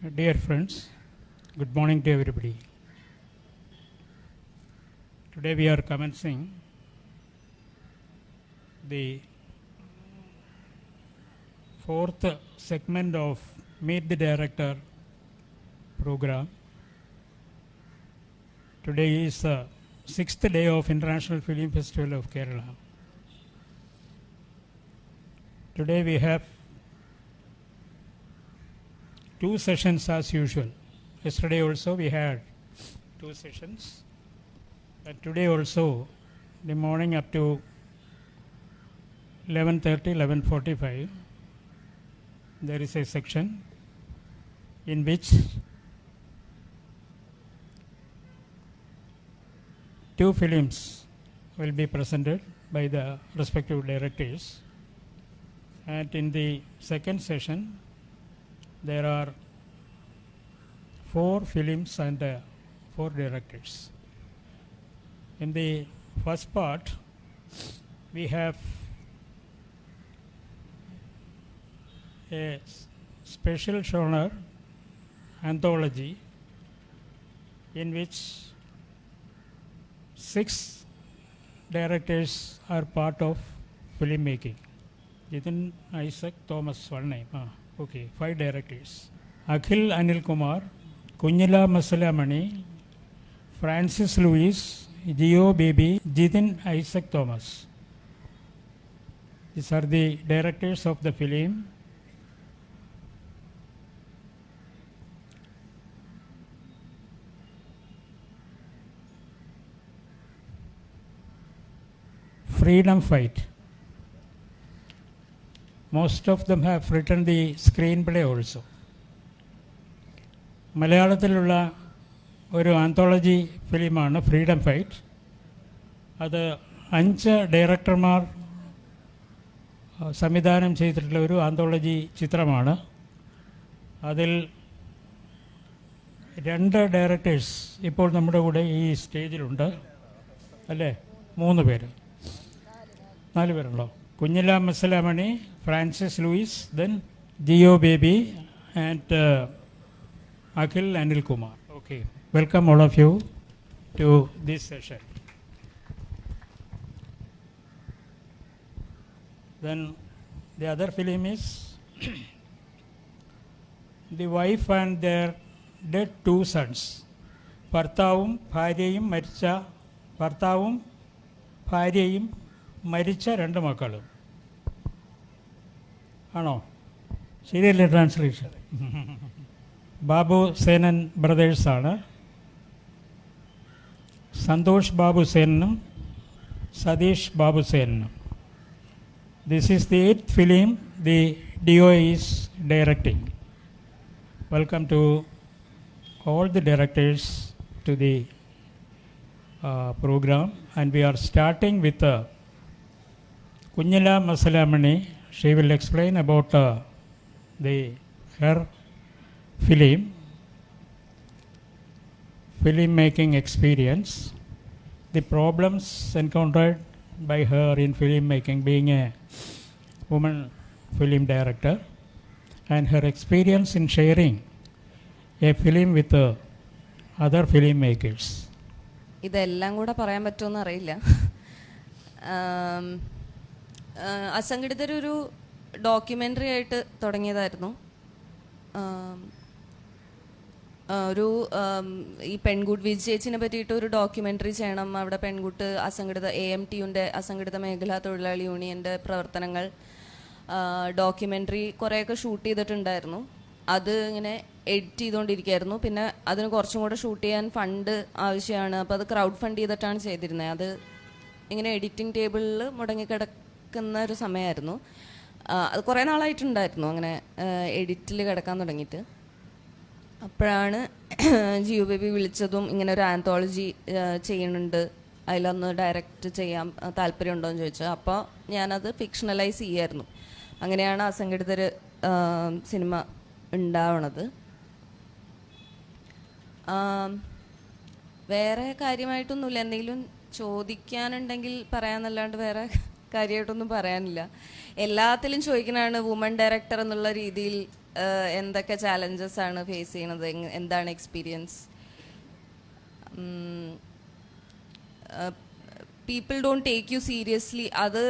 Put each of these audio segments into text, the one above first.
Dear friends, good morning to everybody. Today we are commencing the fourth segment of Meet the Director program. Today is the sixth day of International Film Festival of Kerala. Today we have two sessions as usual. Yesterday also we had two sessions, and today also the morning up to 11:30, 11:45 there is a section in which two films will be presented by the respective directors, and in the second session there are four films and four directors. In the first part, we have a special genre anthology in which 6 directors are part of filmmaking. Jithin Isaac Thomas, one name. Okay, 5 directors. Akhil Anil Kumar, Kunyila Masalamani, Francis Louis, Gio Baby, Jithin Isaac Thomas. These are the directors of the film. Freedom Fight. Most of them have written the screenplay also. മലയാളത്തിലുള്ള ഒരു anthology ഫിലിമാണ് freedom fight. അത് 5 ഡയറക്ടർമാർ സംവിധാനം ചെയ്തിട്ടുള്ള ഒരു anthology ചിത്രമാണ്. അതിൽ 2 directors ഇപ്പോൾ നമ്മുടെ കൂടെ ഈ സ്റ്റേജിലുണ്ട്, അല്ലേ? 3 പേര്, 4 പേരുണ്ടോ? Kunyila Masalamani, Francis Louis, then Gio Baby, and Akhil Anil Kumar. Okay, welcome all of you to this session. Then the other film is The Wife and Their Dead 2 Sons. ഭർത്താവും ഭാര്യയും മരിച്ച 2 മക്കളും. ആണോ? ശരിയല്ലേ ട്രാൻസ്ലേഷൻ? ബാബു സേനൻ ബ്രദേഴ്സാണ്. സന്തോഷ് ബാബു സേനും സതീഷ് ബാബു സേനും. This is the 8th film the DO is directing. Welcome to all the directors to the program, and we are starting with Kunyila Masalamani. She will explain about her film-making experience, the problems encountered by her in film-making, being a woman film director, and her experience in sharing a film with other filmmakers. ഇതെല്ലാം കൂടെ പറയാൻ പറ്റുമെന്ന് അറിയില്ല. അസംഘടിതരൊരു documentary ആയിട്ട് തുടങ്ങിയതായിരുന്നു. ഒരു ഈ പെൺകുട്ടി വിജയിച്ചിനെ പറ്റിയിട്ട് ഒരു ഡോക്യുമെൻ്ററി ചെയ്യണം. അവിടെ പെൺകുട്ടി അസംഘടിത AMTUൻ്റെ അസംഘടിത മേഖലാ തൊഴിലാളി യൂണിയൻ്റെ പ്രവർത്തനങ്ങൾ ഡോക്യുമെൻ്ററി കുറേയൊക്കെ ഷൂട്ട് ചെയ്തിട്ടുണ്ടായിരുന്നു. അത് ഇങ്ങനെ എഡിറ്റ് ചെയ്തുകൊണ്ടിരിക്കുകയായിരുന്നു. പിന്നെ അതിന് കുറച്ചും കൂടെ ഷൂട്ട് ചെയ്യാൻ ഫണ്ട് ആവശ്യമാണ്. അപ്പോൾ അത് ക്രൗഡ് ഫണ്ട് ചെയ്തിട്ടാണ് ചെയ്തിരുന്നത്. അത് ഇങ്ങനെ എഡിറ്റിംഗ് ടേബിളിൽ മുടങ്ങിക്കിടക്കുന്ന ഒരു സമയമായിരുന്നു. അത് കുറേ നാളായിട്ടുണ്ടായിരുന്നു അങ്ങനെ എഡിറ്റിൽ കിടക്കാൻ തുടങ്ങിയിട്ട്. അപ്പോഴാണ് ജിയോ ബേബി വിളിച്ചതും ഇങ്ങനെ ഒരു ആന്തോളജി ചെയ്യുന്നുണ്ട്, അതിലൊന്ന് ഡയറക്റ്റ് ചെയ്യാൻ താല്പര്യമുണ്ടോ എന്ന് ചോദിച്ചു. അപ്പോൾ ഞാനത് ഫിക്ഷണലൈസ് ചെയ്യായിരുന്നു. അങ്ങനെയാണ് അസംഘടിതർ സിനിമ ഉണ്ടാവണത്. വേറെ കാര്യമായിട്ടൊന്നുമില്ല. എന്തെങ്കിലും ചോദിക്കാനുണ്ടെങ്കിൽ പറയാമെന്നല്ലാണ്ട് വേറെ കാര്യമായിട്ടൊന്നും പറയാനില്ല. എല്ലാത്തിലും ചോദിക്കണതാണ് വുമൺ ഡയറക്ടർ എന്നുള്ള രീതിയിൽ എന്തൊക്കെ ചാലഞ്ചസ് ആണ് ഫേസ് ചെയ്യുന്നത്, എന്താണ് experience. People don't take you seriously. അത്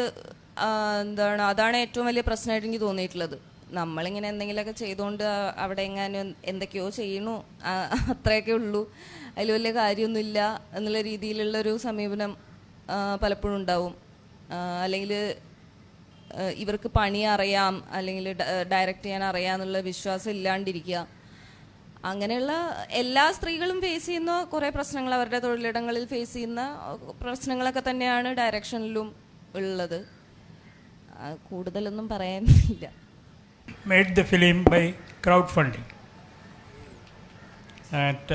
അതാണ് ഏറ്റവും വലിയ പ്രശ്നമായിട്ട് എനിക്ക് തോന്നിയിട്ടുള്ളത്. നമ്മളിങ്ങനെ എന്തെങ്കിലുമൊക്കെ ചെയ്തുകൊണ്ട് അവിടെ എങ്ങാനും എന്തൊക്കെയോ ചെയ്യണു, അത്രയൊക്കെ ഉള്ളൂ, അതിൽ വലിയ കാര്യമൊന്നുമില്ല എന്നുള്ള രീതിയിലുള്ളൊരു സമീപനം പലപ്പോഴും ഉണ്ടാവും. അല്ലെങ്കിൽ ഇവർക്ക് പണി അറിയാം, അല്ലെങ്കിൽ ഡയറക്റ്റ് ചെയ്യാൻ അറിയാം എന്നുള്ള വിശ്വാസം ഇല്ലാണ്ടിരിക്കുക. അങ്ങനെയുള്ള എല്ലാ സ്ത്രീകളും ഫേസ് ചെയ്യുന്ന കുറേ പ്രശ്നങ്ങൾ, അവരുടെ തൊഴിലിടങ്ങളിൽ ഫേസ് ചെയ്യുന്ന പ്രശ്നങ്ങളൊക്കെ തന്നെയാണ് ഡയറക്ഷനിലും ഉള്ളത്. കൂടുതലൊന്നും പറയാനില്ല. Made the film by crowdfunding. And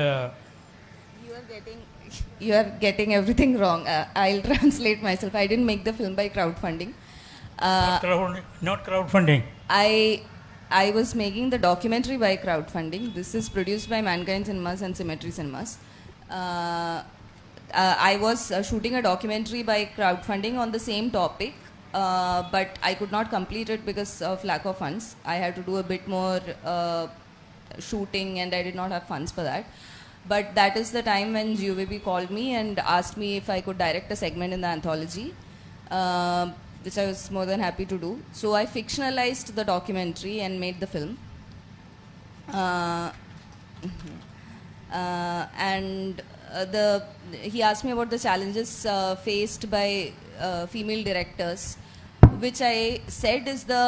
you are getting everything wrong. I'll translate myself. I didn't make the film by crowdfunding. not crowdfunding. I was making the documentary by crowdfunding. This is produced by Mankind Cinemas and Symmetry Cinemas. I was shooting a documentary by crowdfunding on the same topic, but I could not complete it because of lack of funds. I had to do a bit more shooting and I did not have funds for that. But that is the time when GOVB called me and asked me if I could direct a segment in the anthology, which I was more than happy to do. So I fictionalized the documentary and made the film. He asked me about the challenges faced by female directors, which I said is the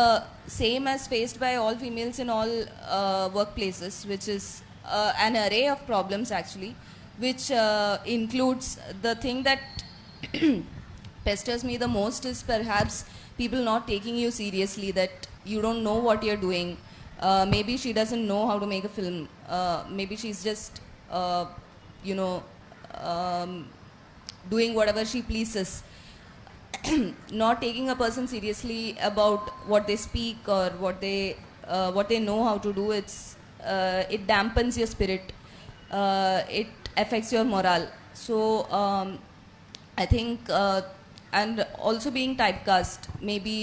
same as faced by all females in all workplaces, which is an array of problems actually, which includes the thing that pesters me the most is perhaps people not taking you seriously, that you don't know what you're doing. Maybe she doesn't know how to make a film. Maybe she's just doing whatever she pleases. Not taking a person seriously about what they speak or what they know how to do. It dampens your spirit. It affects your morale. So I think and also being typecast, maybe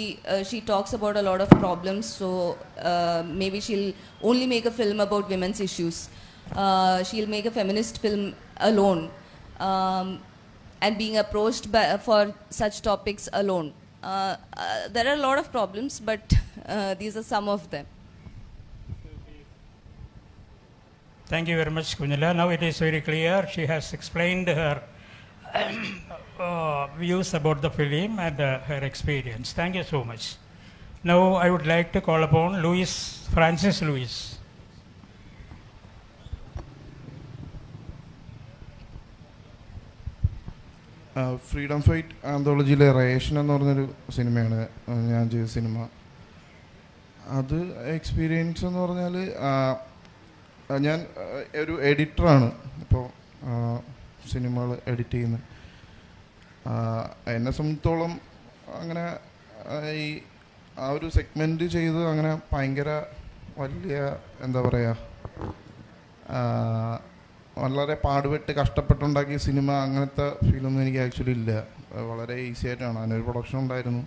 she talks about a lot of problems, so maybe she'll only make a film about women's issues. She'll make a feminist film alone, and being approached for such topics alone. There are a lot of problems, but these are some of them. Thank you very much, Kunjala. Now it is very clear. She has explained her views about the film and her experience. Thank you so much. Now I would like to call upon Francis Lewis. Freedom fight ആന്തോളജിയിലെ ration എന്ന് പറഞ്ഞൊരു സിനിമയാണ് ഞാൻ ചെയ്ത cinema. അത് experience എന്ന് പറഞ്ഞാൽ ഞാൻ ഒരു എഡിറ്ററാണ്, ഇപ്പോൾ സിനിമകൾ എഡിറ്റ് ചെയ്യുന്നത്. എന്നെ സംബന്ധിച്ചോളം അങ്ങനെ ഈ ആ ഒരു സെഗ്മെൻറ്റ് ചെയ്ത് അങ്ങനെ ഭയങ്കര വലിയ എന്താ പറയുക, വളരെ പാടുപെട്ട് കഷ്ടപ്പെട്ടുണ്ടാക്കിയ സിനിമ അങ്ങനത്തെ ഫീലൊന്നും എനിക്ക് ആക്ച്വലി ഇല്ല. വളരെ ഈസി ആയിട്ടാണ്. അതിനൊരു പ്രൊഡക്ഷൻ ഉണ്ടായിരുന്നു.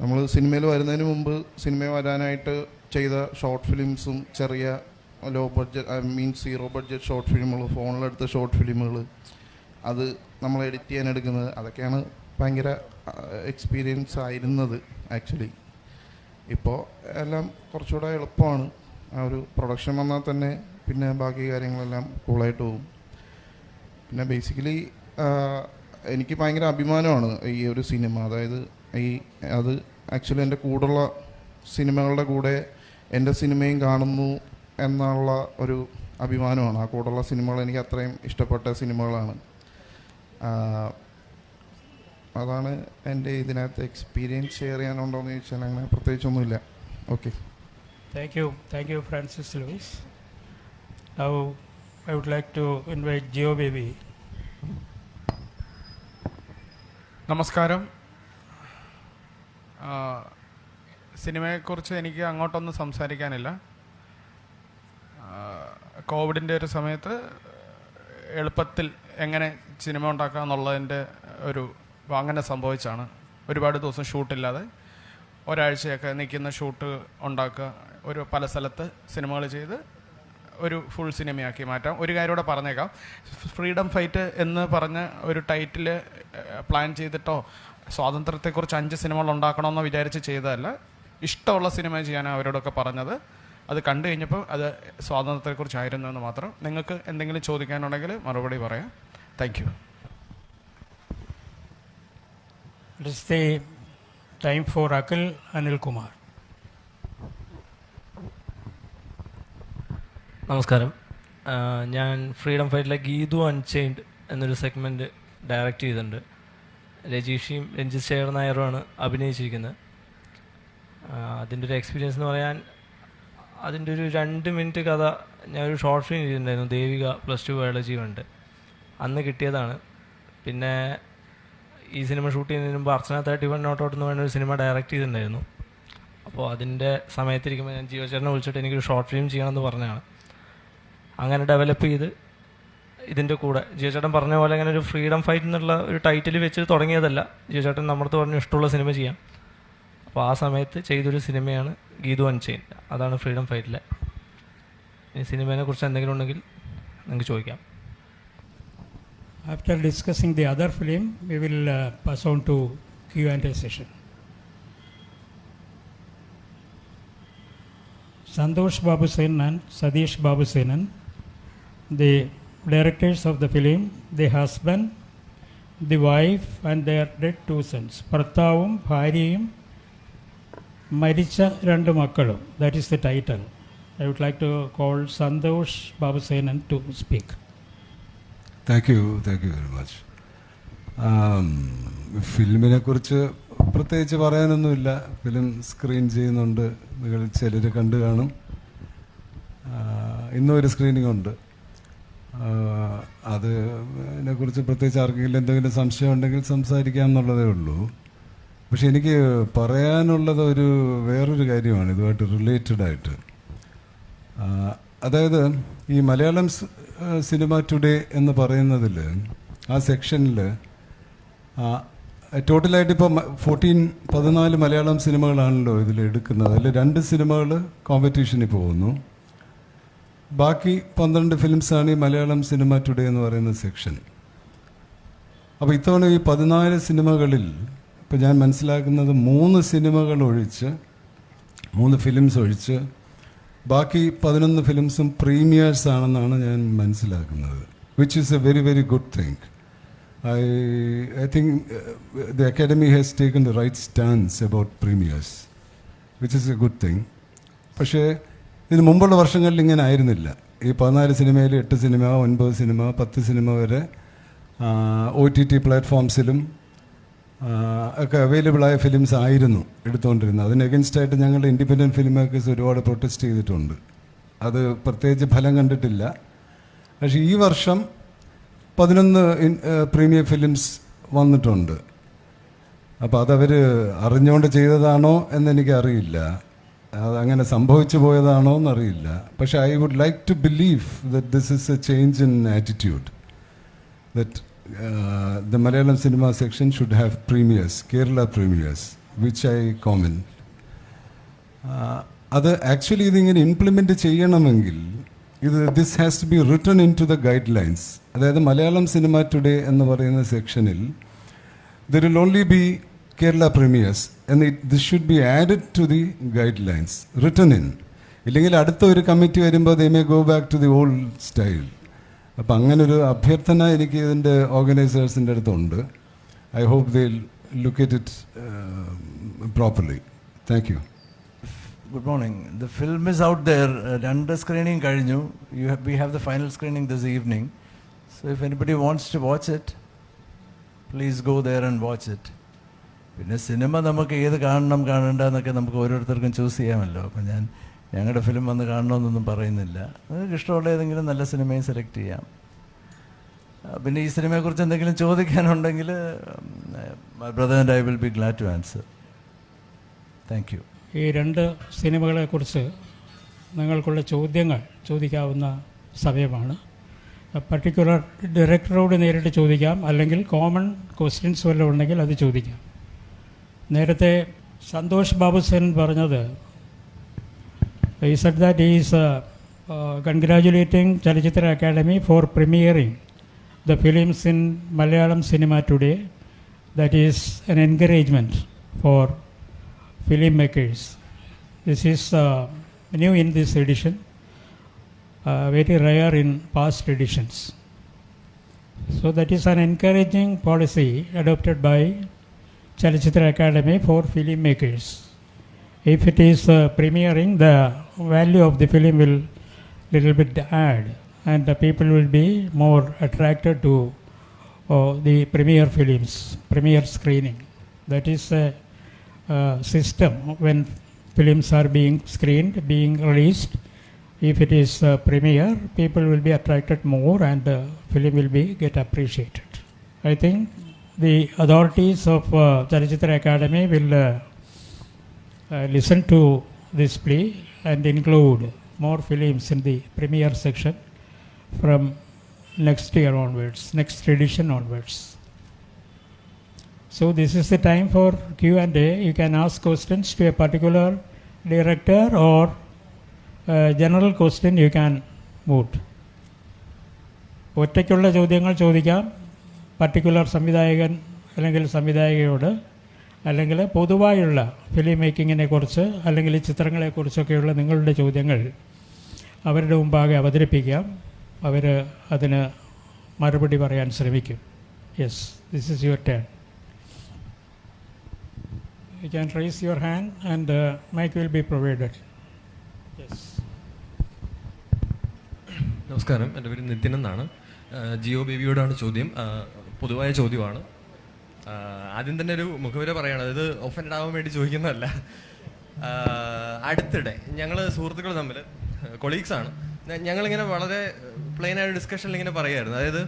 നമ്മൾ സിനിമയിൽ വരുന്നതിന് മുമ്പ് സിനിമയിൽ വരാനായിട്ട് ചെയ്ത ഷോർട്ട് ഫിലിംസും ചെറിയ low budget zero budget short ഫിലിമുകൾ, ഫോണിലെടുത്ത ഷോർട്ട് ഫിലിമുകൾ, അത് നമ്മൾ എഡിറ്റ് ചെയ്യാൻ എടുക്കുന്നത്, അതൊക്കെയാണ് ഭയങ്കര എക്സ്പീരിയൻസ് ആയിരുന്നത് ആക്ച്വലി. ഇപ്പോൾ എല്ലാം കുറച്ചുകൂടെ എളുപ്പമാണ്. ആ ഒരു പ്രൊഡക്ഷൻ വന്നാൽ തന്നെ പിന്നെ ബാക്കി കാര്യങ്ങളെല്ലാം കൂളായിട്ട് പോകും. പിന്നെ ബേസിക്കലി എനിക്ക് ഭയങ്കര അഭിമാനമാണ് ഈ ഒരു സിനിമ. അതായത് അത് ആക്ച്വലി എൻ്റെ കൂടുള്ള സിനിമകളുടെ കൂടെ എൻ്റെ സിനിമയും കാണുന്നു എന്നുള്ള ഒരു അഭിമാനമാണ്. ആ കൂടുള്ള സിനിമകൾ എനിക്ക് അത്രയും ഇഷ്ടപ്പെട്ട സിനിമകളാണ്. അതാണ് എൻ്റെ ഇതിനകത്ത് എക്സ്പീരിയൻസ് ഷെയർ ചെയ്യാനുണ്ടോ എന്ന് ചോദിച്ചാൽ അങ്ങനെ പ്രത്യേകിച്ചൊന്നുമില്ല. Okay, thank you Francis Louis. Now I would like to invite Gio Baby. നമസ്കാരം. സിനിമയെക്കുറിച്ച് എനിക്ക് അങ്ങോട്ടൊന്നും സംസാരിക്കാനില്ല. കോവിഡിൻ്റെ ഒരു സമയത്ത് എളുപ്പത്തിൽ എങ്ങനെ സിനിമ ഉണ്ടാക്കുക എന്നുള്ളതിൻ്റെ അങ്ങനെ സംഭവിച്ചാണ്. ഒരുപാട് ദിവസം ഷൂട്ടില്ലാതെ ഒരാഴ്ചയൊക്കെ നിൽക്കുന്ന ഷൂട്ട് ഉണ്ടാക്കുക ഒരു പല സ്ഥലത്ത് സിനിമകൾ ചെയ്ത് ഒരു ഫുൾ സിനിമയാക്കി മാറ്റാം. ഒരു കാര്യം കൂടെ പറഞ്ഞേക്കാം, ഫ്രീഡം ഫൈറ്റ് എന്ന് പറഞ്ഞ ഒരു ടൈറ്റിൽ പ്ലാൻ ചെയ്തിട്ടോ സ്വാതന്ത്ര്യത്തെക്കുറിച്ച് 5 സിനിമകൾ ഉണ്ടാക്കണമെന്നോ വിചാരിച്ച് ചെയ്തതല്ല. ഇഷ്ടമുള്ള സിനിമ ചെയ്യാനാണ് അവരോടൊക്കെ പറഞ്ഞത്. അത് കണ്ടു കഴിഞ്ഞപ്പോൾ അത് സ്വാതന്ത്ര്യത്തെക്കുറിച്ചായിരുന്നു എന്ന് മാത്രം. നിങ്ങൾക്ക് എന്തെങ്കിലും ചോദിക്കാനുണ്ടെങ്കിൽ മറുപടി പറയാം. Thank you. It is the time for Akil Anil Kumar. നമസ്കാരം. ഞാൻ ഫ്രീഡം ഫൈറ്റിലെ ഗീതു അൺചെയിൻഡ് എന്നൊരു സെഗ്മെൻറ്റ് ഡയറക്റ്റ് ചെയ്തിട്ടുണ്ട്. രജീഷയും രഞ്ജിത് ശേഖർ നായരുമാണ് അഭിനയിച്ചിരിക്കുന്നത്. അതിൻ്റെ ഒരു എക്സ്പീരിയൻസ് എന്ന് പറയാൻ, അതിൻ്റെ ഒരു 2 മിനിറ്റ് കഥ ഞാനൊരു ഷോർട്ട് ഫിലിം ചെയ്തിട്ടുണ്ടായിരുന്നു, ദേവിക +2 ബയോളജി കണ്ട്. അന്ന് കിട്ടിയതാണ്. പിന്നെ ഈ സിനിമ ഷൂട്ട് ചെയ്യുന്നതിന് മുമ്പ് അർച്ചന 31 നോട്ട് ഔട്ട് എന്ന് പറയുന്ന ഒരു സിനിമ ഡയറക്റ്റ് ചെയ്തിട്ടുണ്ടായിരുന്നു. അപ്പോൾ അതിൻ്റെ സമയത്തിരിക്കുമ്പോൾ ഞാൻ ജിയോ ചേട്ടനെ വിളിച്ചിട്ട് എനിക്കൊരു ഷോർട്ട് ഫിലിം ചെയ്യണമെന്ന് പറഞ്ഞതാണ്. അങ്ങനെ ഡെവലപ്പ് ചെയ്ത് ഇതിൻ്റെ കൂടെ ജിയോ ചേട്ടൻ പറഞ്ഞ പോലെ അങ്ങനെ ഒരു ഫ്രീഡം ഫൈറ്റ് എന്നുള്ള ഒരു ടൈറ്റിൽ വെച്ച് തുടങ്ങിയതല്ല. ജിയോ ചേട്ടൻ നമ്മുടെ പറഞ്ഞു ഇഷ്ടമുള്ള സിനിമ ചെയ്യാം. അപ്പോൾ ആ സമയത്ത് ചെയ്തൊരു സിനിമയാണ് ഗീതു അൺചെയിൻഡ്. അതാണ് ഫ്രീഡം ഫൈറ്റിലെ. ഈ സിനിമയെ കുറിച്ച് എന്തെങ്കിലും ഉണ്ടെങ്കിൽ നിങ്ങൾക്ക് ചോദിക്കാം. After discussing the other film, we will pass on to Q&A session. Santosh Babu Sen and Sadish Babu Senan, the directors of the film, the husband, the wife and their dead 2 sons. ഭർത്താവും ഭാര്യയും മരിച്ച 2 മക്കളും. That is the title. I would like to call Santosh Babu Senan to speak. Thank you very much. ഫിലിമിനെ കുറിച്ച് പ്രത്യേകിച്ച് പറയാനൊന്നുമില്ല. Film screen ചെയ്യുന്നുണ്ട്, നിങ്ങൾ ചിലർ കണ്ടു കാണും. ഇന്നും ഒരു സ്ക്രീനിങ് ഉണ്ട്. അതിനെക്കുറിച്ച് പ്രത്യേകിച്ച് ആർക്കെങ്കിലും എന്തെങ്കിലും സംശയം ഉണ്ടെങ്കിൽ സംസാരിക്കാം എന്നുള്ളതേ ഉള്ളൂ. പക്ഷെ എനിക്ക് പറയാനുള്ളത് വേറൊരു കാര്യമാണ് ഇതുമായിട്ട് റിലേറ്റഡായിട്ട്. അതായത് ഈ മലയാളം സിനിമ ടുഡേ എന്ന് പറയുന്നതിൽ ആ സെക്ഷനിൽ ടോട്ടലായിട്ട് ഇപ്പോൾ 14 മലയാളം സിനിമകളാണല്ലോ ഇതിൽ എടുക്കുന്നത്. അതിൽ 2 സിനിമകൾ കോമ്പറ്റീഷനിൽ പോകുന്നു. ബാക്കി 12 ഫിലിംസാണ് ഈ മലയാളം സിനിമ ടുഡേ എന്ന് പറയുന്ന സെക്ഷൻ. അപ്പോൾ ഇത്തവണ ഈ 14 സിനിമകളിൽ ഇപ്പോൾ ഞാൻ മനസ്സിലാക്കുന്നത് 3 സിനിമകൾ ഒഴിച്ച് 3 ഫിലിംസ് ഒഴിച്ച് ബാക്കി 11 ഫിലിംസും പ്രീമിയേഴ്സ് ആണെന്നാണ് ഞാൻ മനസ്സിലാക്കുന്നത്. Which is A very very good thing. I think the Academy has taken the right stance about premieres, which is a good thing. പക്ഷേ ഇതിന് മുമ്പുള്ള വർഷങ്ങളിൽ ഇങ്ങനെ ആയിരുന്നില്ല. ഈ 14 സിനിമയിൽ 8 സിനിമ 9 സിനിമ 10 സിനിമ വരെ OTT പ്ലാറ്റ്ഫോംസിലും ഒക്കെ അവൈലബിളായ ഫിലിംസ് ആയിരുന്നു എടുത്തുകൊണ്ടിരുന്നത്. അതിന് എഗൻസ്റ്റായിട്ട് ഞങ്ങളുടെ ഇൻഡിപെൻഡൻറ്റ് ഫിലിം മേക്കേഴ്സ് ഒരുപാട് പ്രൊട്ടസ്റ്റ് ചെയ്തിട്ടുണ്ട്. അത് പ്രത്യേകിച്ച് ഫലം കണ്ടിട്ടില്ല. പക്ഷേ ഈ വർഷം 11 പ്രീമിയർ ഫിലിംസ് വന്നിട്ടുണ്ട്. അപ്പോൾ അതവർ അറിഞ്ഞുകൊണ്ട് ചെയ്തതാണോ എന്നെനിക്കറിയില്ല, അതങ്ങനെ സംഭവിച്ചു പോയതാണോ എന്നറിയില്ല. പക്ഷേ I would like to believe that this is a change in attitude, that the Malayalam cinema section should have premieres, Kerala premieres, which I comment. അത് ആക്ച്വലി ഇതിങ്ങനെ ഇംപ്ലിമെൻറ്റ് ചെയ്യണമെങ്കിൽ this has to be written into the guidelines. അതായത് Malayalam cinema today എന്ന് പറയുന്ന സെക്ഷനിൽ there will only be Kerala premieres and this should be added to the guidelines, written in. ഇല്ലെങ്കിൽ അടുത്ത ഒരു കമ്മിറ്റി വരുമ്പോൾ they may go back to the old style. അപ്പം അങ്ങനൊരു അഭ്യർത്ഥന എനിക്ക് ഇതിൻ്റെ ഓർഗനൈസേഴ്സിൻ്റെ അടുത്തുണ്ട്. I hope they look at it properly. Thank you. Good morning. The film is out there. 2 screening കഴിഞ്ഞു. We have the final screening this evening. So if anybody wants to watch it, please go there and watch it. പിന്നെ cinema നമുക്ക് ഏത് കാണണ്ട എന്നൊക്കെ നമുക്ക് ഓരോരുത്തർക്കും choose ചെയ്യാമല്ലോ. അപ്പം ഞങ്ങളുടെ ഫിലിം വന്ന് കാണണമെന്നൊന്നും പറയുന്നില്ല. നിങ്ങൾക്ക് ഇഷ്ടമുള്ള ഏതെങ്കിലും നല്ല സിനിമയെ സെലക്ട് ചെയ്യാം. പിന്നെ ഈ സിനിമയെക്കുറിച്ച് എന്തെങ്കിലും ചോദിക്കാനുണ്ടെങ്കിൽ my brother and I will be glad to answer. Thank you. ഈ 2 സിനിമകളെക്കുറിച്ച് നിങ്ങൾക്കുള്ള ചോദ്യങ്ങൾ ചോദിക്കാവുന്ന സമയമാണ്. പർട്ടിക്കുലർ ഡയറക്ടറോട് നേരിട്ട് ചോദിക്കാം, അല്ലെങ്കിൽ കോമൺ ക്വസ്റ്റ്യൻസ് വല്ലതും ഉണ്ടെങ്കിൽ അത് ചോദിക്കാം. നേരത്തെ സന്തോഷ് ബാബു സെൻ പറഞ്ഞത് He said that he is congratulating Chalachitra Academy for premiering the films in Malayalam cinema today. That is an encouragement for filmmakers. This is new in this edition, very rare in past editions. So that is an encouraging policy adopted by Chalachitra Academy for filmmakers. If it is premiering, the value of the film will little bit add, and the people will be more attracted to the premiere films, premiere screening. That is a system when films are being screened, being released. If it is premiere, people will be attracted more, and the film will be get appreciated. I think the authorities of Chalachitra Academy will listen to this plea and include more films in the premiere section from next year onwards, next edition onwards. So this is the time for Q&A. You can ask questions to a particular director or general question you can vote. ഒറ്റയ്ക്കുള്ള ചോദ്യങ്ങൾ ചോദിക്കാം, particular സംവിധായകൻ അല്ലെങ്കിൽ സംവിധായകയോട്, അല്ലെങ്കിൽ പൊതുവായുള്ള film മേക്കിങ്ങിനെ കുറിച്ച് അല്ലെങ്കിൽ ചിത്രങ്ങളെക്കുറിച്ചൊക്കെയുള്ള നിങ്ങളുടെ ചോദ്യങ്ങൾ അവരുടെ മുമ്പാകെ അവതരിപ്പിക്കാം. അവർ അതിന് മറുപടി പറയാൻ ശ്രമിക്കും. Yes, this is your turn. You can raise your hand and mic will be provided. Yes. നമസ്കാരം, എൻ്റെ പേര് നിതിൻ എന്നാണ്. ജിയോ ബേബിയോടാണ് ചോദ്യം. പൊതുവായ ചോദ്യമാണ്. ആദ്യം തന്നെ ഒരു മുഖവില പറയണം, ഇത് ഒഫൻഡ് ആവാൻ വേണ്ടി ചോദിക്കുന്നതല്ല. അടുത്തിടെ ഞങ്ങൾ സുഹൃത്തുക്കൾ തമ്മിൽ കൊളീഗ്സാണ്, ഞങ്ങളിങ്ങനെ വളരെ പ്ലെയിനായ ഡിസ്കഷനിൽ ഇങ്ങനെ പറയായിരുന്നു. അതായത്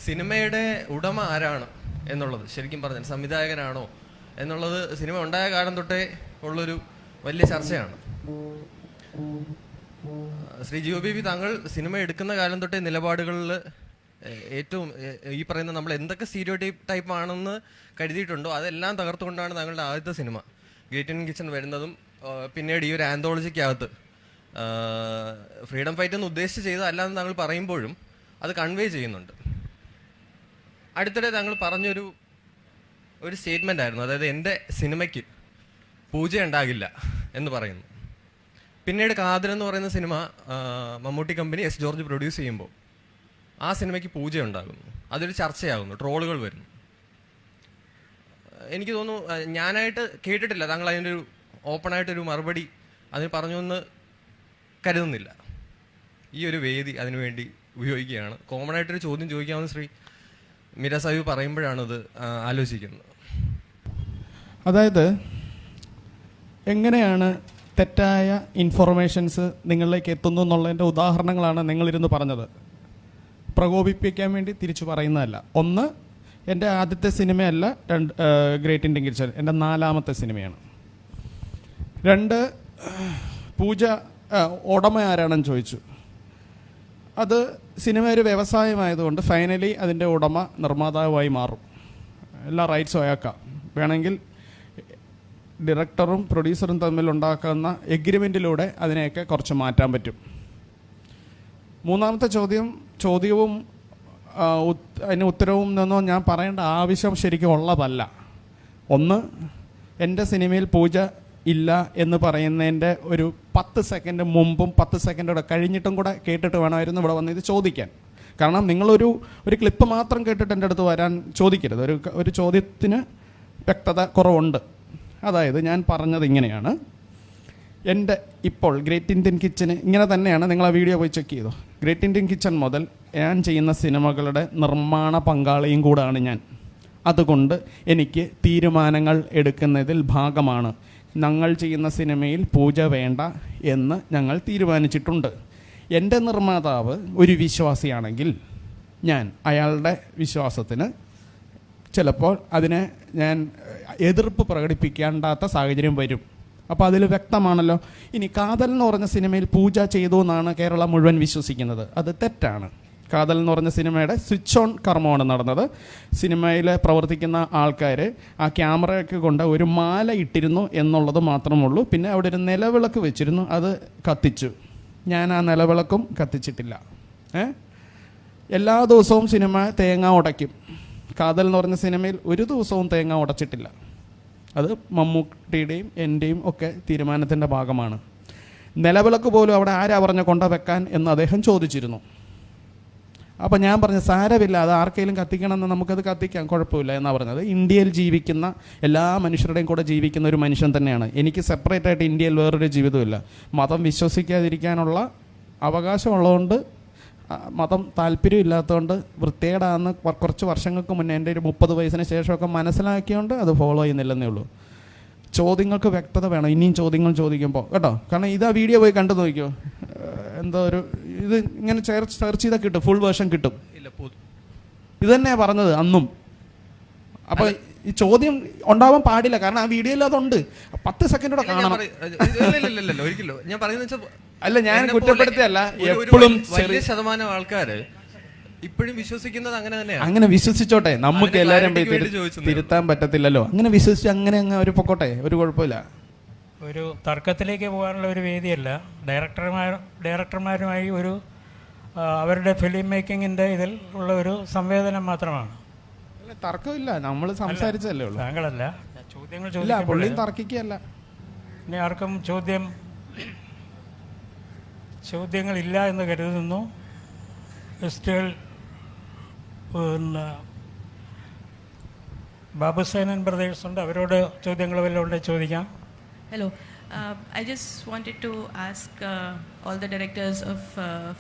സിനിമയുടെ ഉടമ ആരാണ് എന്നുള്ളത്, ശരിക്കും പറഞ്ഞാൽ സംവിധായകനാണോ എന്നുള്ളത് സിനിമ ഉണ്ടായ കാലം തൊട്ടേ ഉള്ളൊരു വലിയ ചർച്ചയാണ്. ശ്രീ ജിയോ ബേബി, താങ്കൾ സിനിമ എടുക്കുന്ന കാലം തൊട്ടേ നിലപാടുകളിൽ ഏറ്റവും ഈ പറയുന്ന നമ്മൾ എന്തൊക്കെ സ്റ്റീരിയോടൈപ്പ് ആണെന്ന് കരുതിയിട്ടുണ്ടോ അതെല്ലാം തകർത്തുകൊണ്ടാണ് താങ്കളുടെ ആദ്യത്തെ സിനിമ ഗ്രേറ്റ് ഇന്ത്യൻ കിച്ചൺ വരുന്നതും പിന്നീട് ഈ ഒരു ആന്തോളജിക്കകത്ത് ഫ്രീഡം ഫൈറ്റ് എന്ന് ഉദ്ദേശിച്ച് ചെയ്തതല്ലാന്ന് താങ്കൾ പറയുമ്പോഴും അത് കൺവേ ചെയ്യുന്നുണ്ട്. അടുത്തിടെ താങ്കൾ പറഞ്ഞൊരു സ്റ്റേറ്റ്മെൻ്റ് ആയിരുന്നു, അതായത് എൻ്റെ സിനിമയ്ക്ക് പൂജ ഉണ്ടാകില്ല എന്ന് പറയുന്നു. പിന്നീട് കാതൽ എന്ന് പറയുന്ന cinema Mammootty company S George produce ചെയ്യുമ്പോൾ ആ സിനിമയ്ക്ക് പൂജ ഉണ്ടാകുന്നു, അതൊരു ചർച്ചയാകുന്നു, ട്രോളുകൾ വരുന്നു. എനിക്ക് തോന്നുന്നു ഞാനായിട്ട് കേട്ടിട്ടില്ല താങ്കൾ അതിൻ്റെ ഒരു ഓപ്പണായിട്ടൊരു മറുപടി അതിന് പറഞ്ഞു എന്ന് കരുതുന്നില്ല. ഈ ഒരു വേദി അതിനുവേണ്ടി ഉപയോഗിക്കുകയാണ്. കോമൺ ആയിട്ടൊരു ചോദ്യം ചോദിക്കാമെന്ന് ശ്രീ മീര സാഹിബ് പറയുമ്പോഴാണത് ആലോചിക്കുന്നത്. അതായത് എങ്ങനെയാണ് തെറ്റായ ഇൻഫോർമേഷൻസ് നിങ്ങളിലേക്ക് എത്തുന്നു എന്നുള്ളതിൻ്റെ ഉദാഹരണങ്ങളാണ് നിങ്ങളിരുന്ന് പറഞ്ഞത്. പ്രകോപിപ്പിക്കാൻ വേണ്ടി തിരിച്ചു പറയുന്നതല്ല. ഒന്ന്, എൻ്റെ ആദ്യത്തെ സിനിമയല്ല ഗ്രേറ്റ് ഇന്ത്യൻ കിച്ചൺ, എൻ്റെ 4ാമത്തെ സിനിമയാണ്. 2, പൂജ ഉടമ ആരാണെന്ന് ചോദിച്ചു. അത് സിനിമ ഒരു വ്യവസായമായതുകൊണ്ട് ഫൈനലി അതിൻ്റെ ഉടമ നിർമ്മാതാവായി മാറും. എല്ലാ റൈറ്റ്സും അയാൾക്കാം. വേണമെങ്കിൽ ഡയറക്ടറും പ്രൊഡ്യൂസറും തമ്മിൽ ഉണ്ടാക്കുന്ന എഗ്രിമെൻറ്റിലൂടെ അതിനെയൊക്കെ കുറച്ച് മാറ്റാൻ പറ്റും. 3ാമത്തെ ചോദ്യവും അതിന് ഉത്തരവും നിന്നോ ഞാൻ പറയേണ്ട ആവശ്യം ശരിക്കും ഉള്ളതല്ല. ഒന്ന്, എൻ്റെ സിനിമയിൽ പൂജ ഇല്ല എന്ന് പറയുന്നതിൻ്റെ ഒരു 10 സെക്കൻഡ് മുമ്പും 10 സെക്കൻഡോടെ കഴിഞ്ഞിട്ടും കൂടെ കേട്ടിട്ട് വേണമായിരുന്നു ഇവിടെ വന്ന് ഇത് ചോദിക്കാൻ. കാരണം നിങ്ങളൊരു ക്ലിപ്പ് മാത്രം കേട്ടിട്ട് എൻ്റെ അടുത്ത് വരാൻ ചോദിക്കരുത്. ഒരു ചോദ്യത്തിന് വ്യക്തത കുറവുണ്ട്. അതായത് ഞാൻ പറഞ്ഞത് ഇങ്ങനെയാണ്, എൻ്റെ ഇപ്പോൾ ഗ്രേറ്റ് ഇന്ത്യൻ കിച്ചന് ഇങ്ങനെ തന്നെയാണ്, നിങ്ങൾ ആ വീഡിയോ പോയി ചെക്ക് ചെയ്തോ. ഗ്രേറ്റ് ഇന്ത്യൻ കിച്ചൺ മുതൽ ഞാൻ ചെയ്യുന്ന സിനിമകളുടെ നിർമ്മാണ പങ്കാളിയും കൂടാണ് ഞാൻ. അതുകൊണ്ട് എനിക്ക് തീരുമാനങ്ങൾ എടുക്കുന്നതിൽ ഭാഗമാണ്. ഞങ്ങൾ ചെയ്യുന്ന സിനിമയിൽ പൂജ വേണ്ട എന്ന് ഞങ്ങൾ തീരുമാനിച്ചിട്ടുണ്ട്. എൻ്റെ നിർമ്മാതാവ് ഒരു വിശ്വാസിയാണെങ്കിൽ ഞാൻ അയാളുടെ വിശ്വാസത്തിന് ചിലപ്പോൾ അതിനെ ഞാൻ എതിർപ്പ് പ്രകടിപ്പിക്കേണ്ടാത്ത സാഹചര്യം വരും. അപ്പോൾ അതിൽ വ്യക്തമാണല്ലോ. ഇനി കാതൽ എന്ന് പറഞ്ഞ സിനിമയിൽ പൂജ ചെയ്തു എന്നാണ് കേരളം മുഴുവൻ വിശ്വസിക്കുന്നത്. അത് തെറ്റാണ്. കാതൽ എന്ന് പറഞ്ഞ സിനിമയുടെ സ്വിച്ച് ഓൺ കർമ്മമാണ് നടന്നത്. സിനിമയിൽ പ്രവർത്തിക്കുന്ന ആൾക്കാർ ആ ക്യാമറയൊക്കെ കൊണ്ട് ഒരു മാല ഇട്ടിരുന്നു എന്നുള്ളത് മാത്രമുള്ളൂ. പിന്നെ അവിടെ ഒരു നിലവിളക്ക് വെച്ചിരുന്നു, അത് കത്തിച്ചു. ഞാൻ ആ നിലവിളക്കും കത്തിച്ചിട്ടില്ല. എല്ലാ ദിവസവും സിനിമ തേങ്ങ ഉടയ്ക്കും. കാതൽ എന്ന് പറഞ്ഞ സിനിമയിൽ ഒരു ദിവസവും തേങ്ങ ഉടച്ചിട്ടില്ല. അത് മമ്മൂട്ടിയുടെയും എൻ്റെയും ഒക്കെ തീരുമാനത്തിൻ്റെ ഭാഗമാണ്. നിലവിളക്ക് പോലും അവിടെ ആരാ പറഞ്ഞ കൊണ്ട വെക്കാൻ എന്ന് അദ്ദേഹം ചോദിച്ചിരുന്നു. അപ്പോൾ ഞാൻ പറഞ്ഞു സാരമില്ല, അത് ആർക്കെങ്കിലും കത്തിക്കണമെന്ന് നമുക്കത് കത്തിക്കാം, കുഴപ്പമില്ല എന്നാണ് പറഞ്ഞത്. ഇന്ത്യയിൽ ജീവിക്കുന്ന എല്ലാ മനുഷ്യരുടെയും കൂടെ ജീവിക്കുന്ന ഒരു മനുഷ്യൻ തന്നെയാണ്. എനിക്ക് സെപ്പറേറ്റ് ആയിട്ട് ഇന്ത്യയിൽ വേറൊരു ജീവിതമില്ല. മതം വിശ്വസിക്കാതിരിക്കാനുള്ള അവകാശമുള്ളതുകൊണ്ട്, മതം താല്പര്യമില്ലാത്തതുകൊണ്ട്, വൃത്തികേടാന്ന് കുറച്ച് വർഷങ്ങൾക്ക് മുന്നേ എൻ്റെ ഒരു 30 വയസ്സിന് ശേഷമൊക്കെ മനസ്സിലാക്കിയോണ്ട് അത് ഫോളോ ചെയ്യുന്നില്ലെന്നേ ഉള്ളൂ. ചോദ്യങ്ങൾക്ക് വ്യക്തത വേണം ഇനിയും ചോദ്യങ്ങൾ ചോദിക്കുമ്പോൾ, കേട്ടോ. കാരണം ഇതാ വീഡിയോ പോയി കണ്ടു നോക്കിയോ, എന്തോ ഒരു ഇത് ഇങ്ങനെ സെർച്ച് ചെയ്താൽ കിട്ടും, ഫുൾ വേർഷൻ കിട്ടും. ഇത് തന്നെയാണ് പറഞ്ഞത് അന്നും. അപ്പോൾ ഈ ചോദ്യം ഉണ്ടാവാൻ പാടില്ല, കാരണം ആ വീഡിയോയിൽ അതുണ്ട്. 10 സെക്കൻഡോടെ കാണണം. അല്ല, ഞാൻ കുറ്റപ്പെടുത്തിയല്ല. എപ്പോഴും വലിയ ശതമാനം ആൾക്കാര് ഇപ്പോഴും വിശ്വസിക്കുന്നത് അങ്ങനെ തന്നെയാണ്. അങ്ങനെ വിശ്വസിച്ചോട്ടെ, നമുക്ക് എല്ലാവരും തിരുത്താൻ പറ്റത്തില്ലല്ലോ. അങ്ങനെ വിശ്വസിച്ച് അങ്ങനെ അങ്ങ് ഒരു പൊക്കോട്ടെ, ഒരു കുഴപ്പമില്ല. ഒരു തർക്കത്തിലേക്ക് പോകാനുള്ള ഒരു വേദിയല്ല. ഡയറക്ടർമാരുമായി ഒരു അവരുടെ ഫിലിം മേക്കിങ്ങിൻ്റെ ഇതിൽ ഉള്ള ഒരു സംവേദനം മാത്രമാണ്. തർക്കമില്ല, നമ്മൾ സംസാരിച്ചല്ലേ ഉള്ളൂ. താങ്കളല്ല ചോദ്യങ്ങൾ ചോദിക്കില്ല, പുള്ളിയും തർക്കിക്കല്ല. ഇനി ആർക്കും ചോദ്യങ്ങളില്ല എന്ന് കരുതുന്നു. മിസ്റ്റർ ബാബുസേനൻ ബ്രദേഴ്സ് ഉണ്ട്, അവരോട് ചോദ്യങ്ങൾ വല്ലതും ഉണ്ടെങ്കിൽ ചോദിക്കാം. Hello. I just wanted to ask all the directors of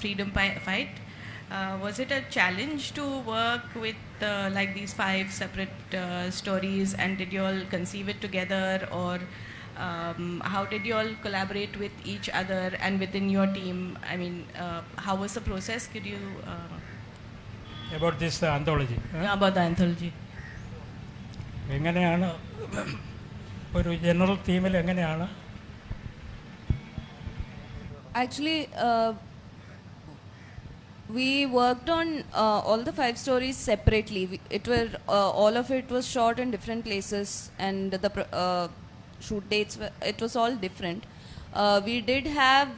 Freedom Fight, was it a challenge to work with like these 5 separate stories, and did you all conceive it together, or how did you all collaborate with each other and within your team? I mean, how was the process? Could you about this anthology? About the anthology. എങ്ങനെയാണ് ഒരു general തീമിൽ എങ്ങനെയാണ്? Actually, we worked on all the 5 stories separately. All of it was shot in different places, and the shoot dates it was all different. We did have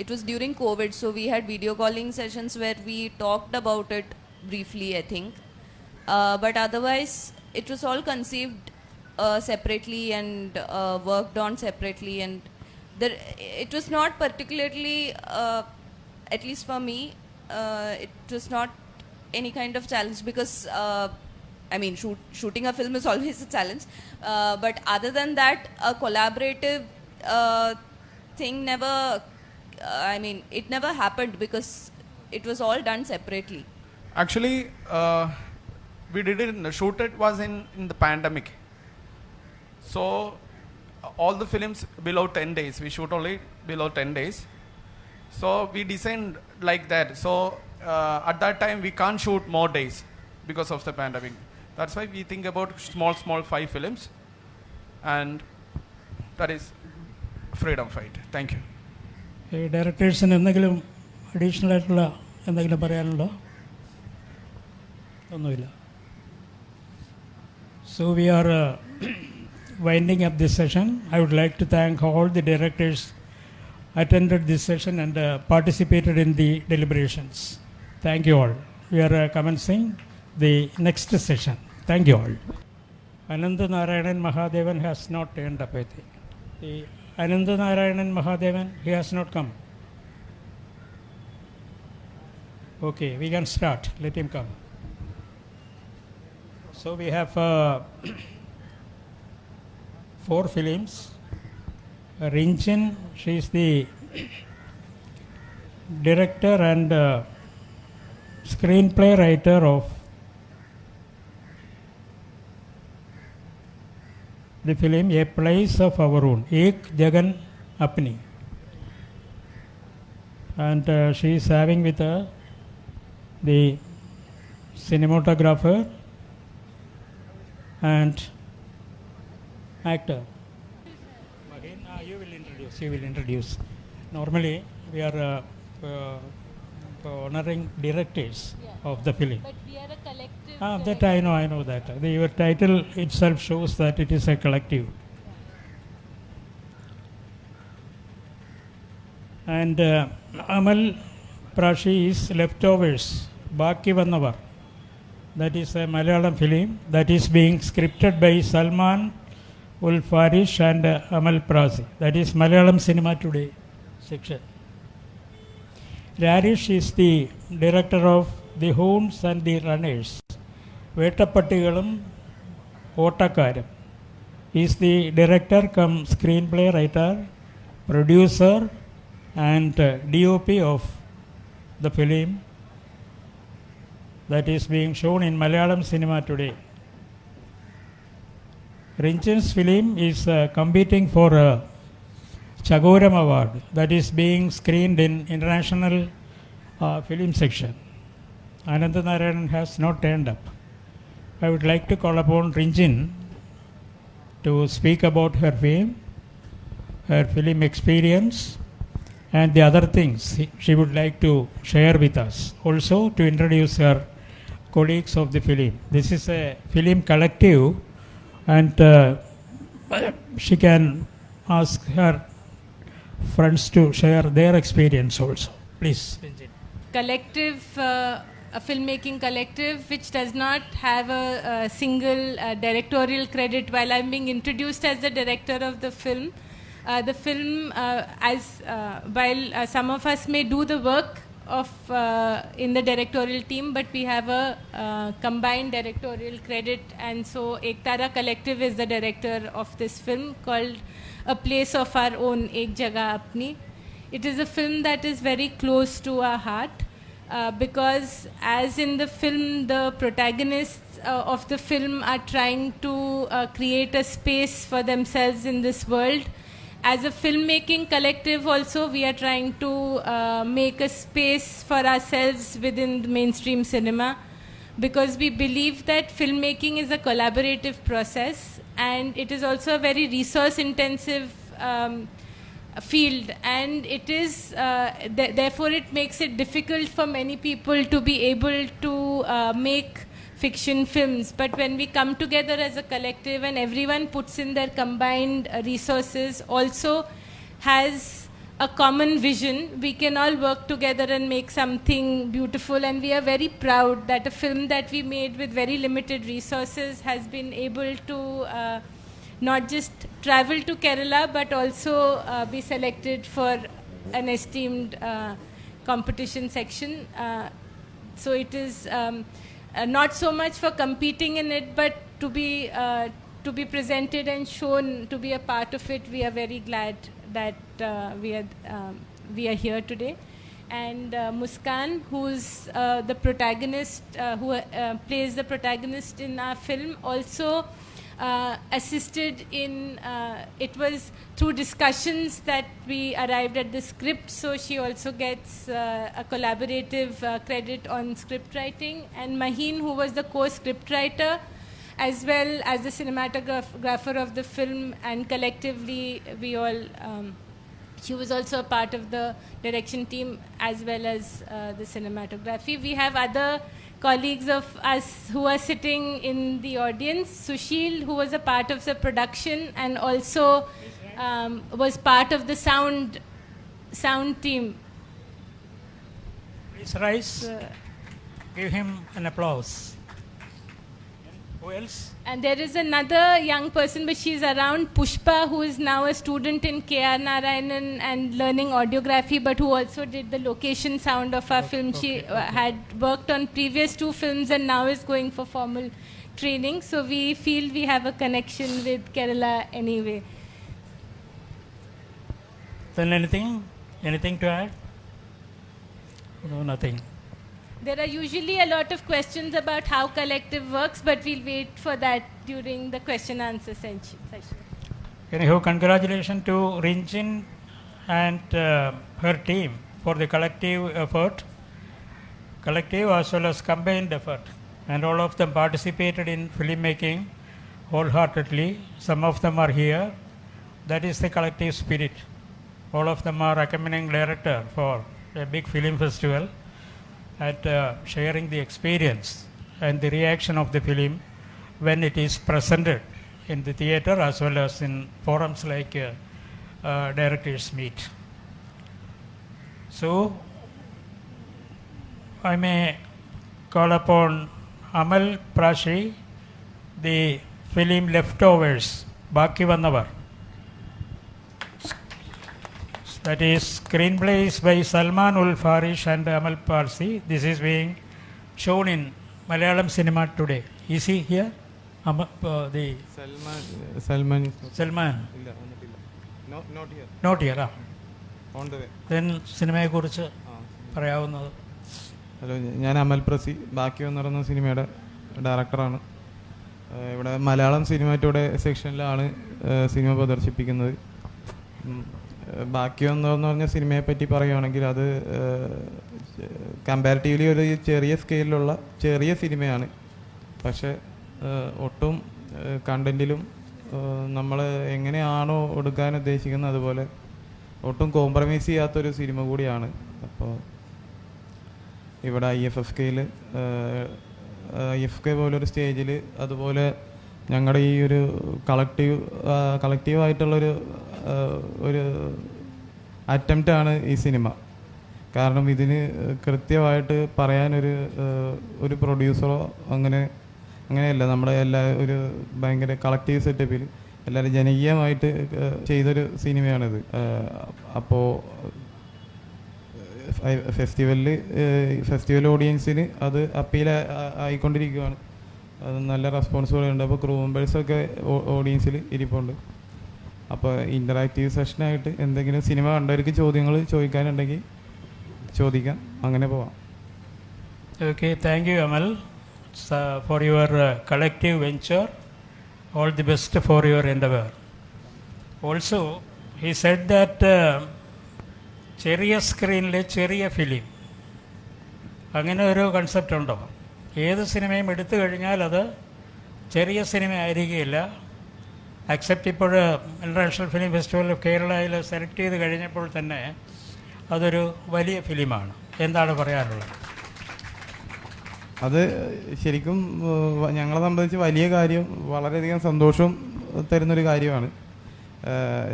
it was during COVID, so we had video calling sessions where we talked about it briefly, I think. But otherwise, it was all conceived separately and worked on separately, and it was not particularly, at least for me, it was not any kind of challenge, because I mean, shooting a film is always a challenge, but other than that, a collaborative thing never, I mean, it never happened, because it was all done separately. Actually, we didn't shoot it was in the pandemic, so all the films below 10 days, we shoot only below 10 days, so we designed like that. So at that time we can't shoot more days because of the pandemic. That's why we think about small 5 films, and that is Freedom Fight. Thank you. ഡയറക്ടേഴ്സിന് എന്തെങ്കിലും additional ആയിട്ടുള്ള എന്തെങ്കിലും പറയാനുണ്ടോ? ഒന്നുമില്ല. So we are winding up this session. I would like to thank all the directors attended this session and participated in the deliberations. Thank you all. We are commencing the next session. Thank you all. Ananda Narayanan Mahadevan has not turned up, I think. The Ananda Narayanan Mahadevan, he has not come. Okay, we can start. Let him come. So we have 4 films. Rinchin, she is the director and screenplay writer of the film A Place of Our Own, Ek Jagan Apni. And she is having with her the cinematographer and actor. You will introduce. Normally we are honoring directors of the film. But we are a collective. That I know that. Your title itself shows that it is a collective. And Amal Prashi is Leftovers, Baki Vannavar. That is a Malayalam film that is being scripted by Salman Ul Farish and Amal Prashi. That is Malayalam Cinema Today section. Rarish is the director of The Hounds and the Runners. Vettapattigalum Ottakaram. He is the director cum screenplay writer, producer and DOP of the film that is being shown in Malayalam cinema today. Rinchin's film is competing for a Chagoram Award that is being screened in international film section. Ananda Narayanan has not turned up. I would like to call upon Rinchin to speak about her film, her film experience, and the other things she would like to share with us. Also to introduce her colleagues of the film. This is a film collective, and she can ask her friends to share their experience also. Please. Collective, a filmmaking collective which does not have a single directorial credit. While I'm being introduced as the director of the film, while some of us may do the work of in the directorial team, but we have a combined directorial credit, and so Ektara Collective is the director of this film called A Place of Our Own, Ek Jagah Apni. It is a film that is very close to our heart because as in the film, the protagonists of the film are trying to create a space for themselves in this world. As a filmmaking collective also, we are trying to make a space for ourselves within the mainstream cinema because we believe that filmmaking is a collaborative process and it is also a very resource intensive field, and it is therefore it makes it difficult for many people to be able to make fiction films. But when we come together as a collective and everyone puts in their combined resources, also has a common vision, we can all work together and make something beautiful. And we are very proud that a film that we made with very limited resources has been able to not just travel to Kerala but also be selected for an esteemed competition section. So it is not so much for competing in it, but to be presented and shown to be a part of it. We are very glad that we are here today. And Muskan, who's the protagonist, who plays the protagonist in our film, also assisted in, it was through discussions that we arrived at the script, so she also gets a collaborative credit on script writing. And Maheen, who was the co-script writer, as well as the cinematographer of the film, and collectively we all, she was also a part of the direction team as well as the cinematography. We have other colleagues of us who are sitting in the audience. Sushil, who was a part of the production and also was part of the sound team. Please rise. Give him an applause. Who else? And there is another young person, but she's around, Pushpa, who is now a student in K.R. Narayanan and learning audiography, but who also did the location sound of our film. She had worked on previous 2 films and now is going for formal training. So we feel we have a connection with Kerala anyway. Then anything to add? No, nothing. There are usually a lot of questions about how collective works, but we'll wait for that during the question-answer session. Anyhow, congratulations to Rinchin and her team for the collective effort, collective as well as combined effort. And all of them participated in filmmaking wholeheartedly. Some of them are here. That is the collective spirit. All of them are accompanying director for a big film festival. at sharing the experience and the reaction of the film when it is presented in the theater as well as in forums like Directors Meet. So, I may call upon Amal Prashi, the film Leftovers, Baki Vannavar. That is screenplay is by Salman Ul Farish and Amal Parsi. This is being shown in Malayalam cinema today. Is he here? The Salman. Not here. On the way. Then സിനിമയെ കുറിച്ച് പറയാവുന്നത്. Hello, ഞാൻ അമൽ പ്രസി, ബാക്കി എന്ന് പറയുന്ന സിനിമയുടെ ഡയറക്ടറാണ്. ഇവിടെ മലയാളം സിനിമാറ്റോടെ സെക്ഷനിലാണ് സിനിമ പ്രദർശിപ്പിക്കുന്നത്. ബാക്കി എന്ന് പറഞ്ഞ സിനിമയെ പറ്റി പറയുകയാണെങ്കിൽ അത് കമ്പാരിറ്റീവ്ലി ഒരു ചെറിയ സ്കെയിലുള്ള ചെറിയ സിനിമയാണ്. പക്ഷേ ഒട്ടും കണ്ടൻറ്റിലും നമ്മൾ എങ്ങനെയാണോ എടുക്കാൻ ഉദ്ദേശിക്കുന്നത് അതുപോലെ ഒട്ടും കോംപ്രമൈസ് ചെയ്യാത്തൊരു സിനിമ കൂടിയാണ്. അപ്പോൾ ഇവിടെ IFFK പോലൊരു സ്റ്റേജിൽ അതുപോലെ ഞങ്ങളുടെ ഈ ഒരു കളക്റ്റീവായിട്ടുള്ളൊരു ഒരു അറ്റംപ്റ്റാണ് ഈ സിനിമ. കാരണം ഇതിന് കൃത്യമായിട്ട് പറയാനൊരു പ്രൊഡ്യൂസറോ അങ്ങനെയല്ല, നമ്മുടെ ഒരു ഭയങ്കര കളക്റ്റീവ് സെറ്റപ്പിൽ എല്ലാവരും ജനകീയമായിട്ട് ചെയ്തൊരു സിനിമയാണിത്. അപ്പോൾ ഫെസ്റ്റിവൽ ഓഡിയൻസിന് അത് അപ്പീൽ ആയിക്കൊണ്ടിരിക്കുകയാണ്. അത് നല്ല റെസ്പോൺസുകൾ ഉണ്ട്. അപ്പോൾ ക്രൂ മെമ്പേഴ്സൊക്കെ ഓഡിയൻസിൽ ഇരിപ്പുണ്ട്. അപ്പോൾ ഇൻ്ററാക്റ്റീവ് സെഷനായിട്ട് എന്തെങ്കിലും സിനിമ കണ്ടവർക്ക് ചോദ്യങ്ങൾ ചോദിക്കാനുണ്ടെങ്കിൽ ചോദിക്കാം, അങ്ങനെ പോവാം. Okay, thank you Amal for your collective venture. All the best for your endeavor. Also, he said that ചെറിയ സ്ക്രീനിൽ ചെറിയ ഫിലിം, അങ്ങനെ ഒരു കൺസെപ്റ്റ് ഉണ്ടോ? ഏത് സിനിമയും എടുത്തു കഴിഞ്ഞാൽ അത് ചെറിയ സിനിമ ആയിരിക്കുകയില്ല. അക്സെപ്റ്റ് ഇപ്പോൾ ഇൻ്റർനാഷണൽ ഫിലിം ഫെസ്റ്റിവൽ ഓഫ് കേരളയിൽ സെലക്ട് ചെയ്ത് കഴിഞ്ഞപ്പോൾ തന്നെ അതൊരു വലിയ ഫിലിമാണ്. എന്താണ് പറയാനുള്ളത്? അത് ശരിക്കും ഞങ്ങളെ സംബന്ധിച്ച് വലിയ കാര്യം, വളരെയധികം സന്തോഷം തരുന്നൊരു കാര്യമാണ്.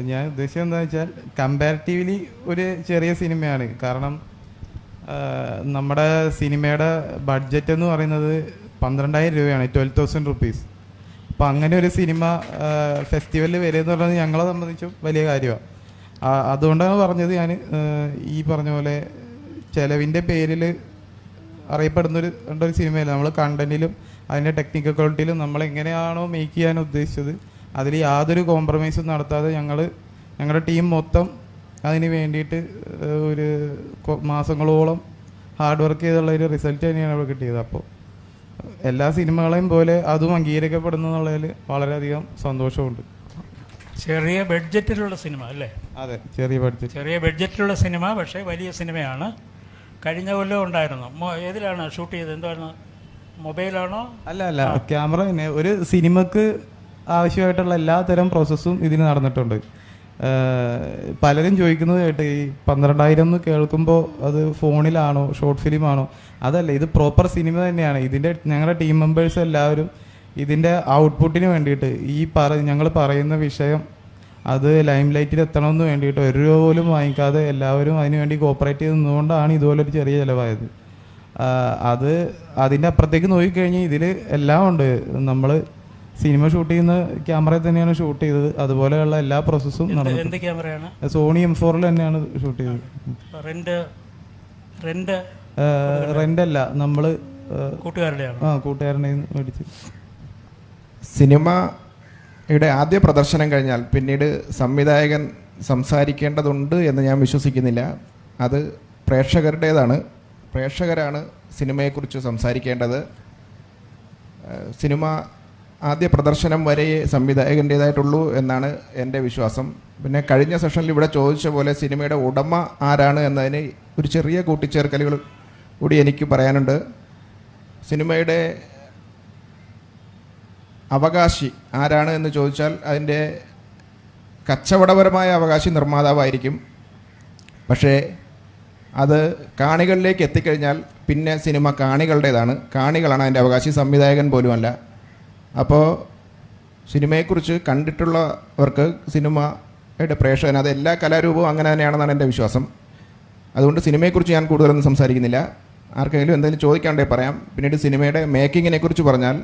ഞാൻ ഉദ്ദേശിച്ചത് എന്താണെന്ന് വെച്ചാൽ കമ്പാരിറ്റീവ്ലി ഒരു ചെറിയ സിനിമയാണ്. കാരണം നമ്മുടെ സിനിമയുടെ ബഡ്ജറ്റ് എന്ന് പറയുന്നത് 12,000 രൂപയാണ്, 12,000 rupees. അപ്പം അങ്ങനെ ഒരു സിനിമ ഫെസ്റ്റിവലിൽ വരിക എന്ന് പറയുന്നത് ഞങ്ങളെ സംബന്ധിച്ചും വലിയ കാര്യമാണ്. അതുകൊണ്ടാണ് പറഞ്ഞത് ഞാൻ ഈ പറഞ്ഞ പോലെ ചിലവിൻ്റെ പേരിൽ അറിയപ്പെടുന്നൊരു സിനിമയല്ല. നമ്മൾ കണ്ടന്റിലും അതിൻ്റെ ടെക്നിക്കൽ ക്വാളിറ്റിയിലും നമ്മൾ എങ്ങനെയാണോ മേക്ക് ചെയ്യാൻ ഉദ്ദേശിച്ചത് അതിൽ യാതൊരു കോംപ്രമൈസും നടത്താതെ ഞങ്ങളുടെ ടീം മൊത്തം അതിന് വേണ്ടിയിട്ട് ഒരു മാസങ്ങളോളം ഹാർഡ് വർക്ക് ചെയ്തുള്ള ഒരു റിസൾട്ട് തന്നെയാണ് ഇവിടെ കിട്ടിയത്. അപ്പോൾ എല്ലാ സിനിമകളെയും പോലെ അതും അംഗീകരിക്കപ്പെടുന്നു എന്നുള്ളതിൽ വളരെയധികം സന്തോഷമുണ്ട്. ചെറിയ ബഡ്ജറ്റിലുള്ള സിനിമ അല്ലേ? അതെ, ചെറിയ ബഡ്ജറ്റിലുള്ള സിനിമ, പക്ഷേ വലിയ സിനിമയാണ്. കഴിഞ്ഞ കൊല്ലം ഉണ്ടായിരുന്നു. ഏതിലാണ് ഷൂട്ട് ചെയ്തത്? എന്തായിരുന്നു? മൊബൈലാണോ? അല്ല, ക്യാമറ തന്നെ. ഒരു സിനിമക്ക് ആവശ്യമായിട്ടുള്ള എല്ലാത്തരം പ്രോസസ്സും ഇതിന് നടന്നിട്ടുണ്ട്. പലരും ചോദിക്കുന്നത് കേട്ട് ഈ 12,000 എന്ന് കേൾക്കുമ്പോൾ അത് ഫോണിലാണോ ഷോർട്ട് ഫിലിമാണോ? അതല്ല, ഇത് പ്രോപ്പർ സിനിമ തന്നെയാണ്. ഞങ്ങളുടെ ടീം മെമ്പേഴ്സ് എല്ലാവരും ഇതിൻ്റെ ഔട്ട്പുട്ടിന് വേണ്ടിയിട്ട് ഞങ്ങൾ പറയുന്ന വിഷയം അത് ലൈം ലൈറ്റിൽ എത്തണമെന്ന് വേണ്ടിയിട്ട് ഒരു രൂപ പോലും വാങ്ങിക്കാതെ എല്ലാവരും അതിന് വേണ്ടി കോപ്പറേറ്റ് ചെയ്ത് നിന്നുകൊണ്ടാണ് ഇതുപോലൊരു ചെറിയ ചിലവായത്. അതിൻ്റെ അപ്പുറത്തേക്ക് നോക്കിക്കഴിഞ്ഞാൽ ഇതിൽ എല്ലാം ഉണ്ട്. നമ്മൾ സിനിമ ഷൂട്ട് ചെയ്യുന്ന ക്യാമറയിൽ തന്നെയാണ് ഷൂട്ട് ചെയ്തത്. അതുപോലെയുള്ള എല്ലാ പ്രോസസ്സും നടന്നു. സോണി M4 തന്നെയാണ് ഷൂട്ട് ചെയ്തത്. റെന്റ് അല്ല, നമ്മൾ കൂട്ടുകാരുടെ മേടിച്ച്. സിനിമയുടെ ആദ്യ പ്രദർശനം കഴിഞ്ഞാൽ പിന്നീട് സംവിധായകൻ സംസാരിക്കേണ്ടതുണ്ട് എന്ന് ഞാൻ വിശ്വസിക്കുന്നില്ല. അത് പ്രേക്ഷകരുടേതാണ്. പ്രേക്ഷകരാണ് സിനിമയെക്കുറിച്ച് സംസാരിക്കേണ്ടത്. സിനിമ ആദ്യ പ്രദർശനം വരെ സംവിധായകൻ്റേതായിട്ടുള്ളൂ എന്നാണ് എൻ്റെ വിശ്വാസം. പിന്നെ കഴിഞ്ഞ സെഷനിൽ ഇവിടെ ചോദിച്ച പോലെ സിനിമയുടെ ഉടമ ആരാണ് എന്നതിന് ഒരു ചെറിയ കൂട്ടിച്ചേർക്കലുകൾ കൂടി എനിക്ക് പറയാനുണ്ട്. സിനിമയുടെ അവകാശി ആരാണ് എന്ന് ചോദിച്ചാൽ അതിൻ്റെ കച്ചവടപരമായ അവകാശി നിർമ്മാതാവായിരിക്കും. പക്ഷേ അത് കാണികളിലേക്ക് എത്തിക്കഴിഞ്ഞാൽ പിന്നെ സിനിമ കാണികളുടേതാണ്, കാണികളാണ് അതിൻ്റെ അവകാശി, സംവിധായകൻ പോലുമല്ല. അപ്പോൾ സിനിമയെക്കുറിച്ച് കണ്ടിട്ടുള്ളവർക്ക് സിനിമയുടെ പ്രേക്ഷകൻ, അത് എല്ലാ കലാരൂപവും അങ്ങനെ തന്നെയാണെന്നാണ് എൻ്റെ വിശ്വാസം. അതുകൊണ്ട് സിനിമയെക്കുറിച്ച് ഞാൻ കൂടുതലൊന്നും സംസാരിക്കുന്നില്ല. ആർക്കെങ്കിലും എന്തെങ്കിലും ചോദിക്കാണ്ടേ പറയാം. പിന്നീട് സിനിമയുടെ മേക്കിങ്ങിനെ കുറിച്ച് പറഞ്ഞാൽ,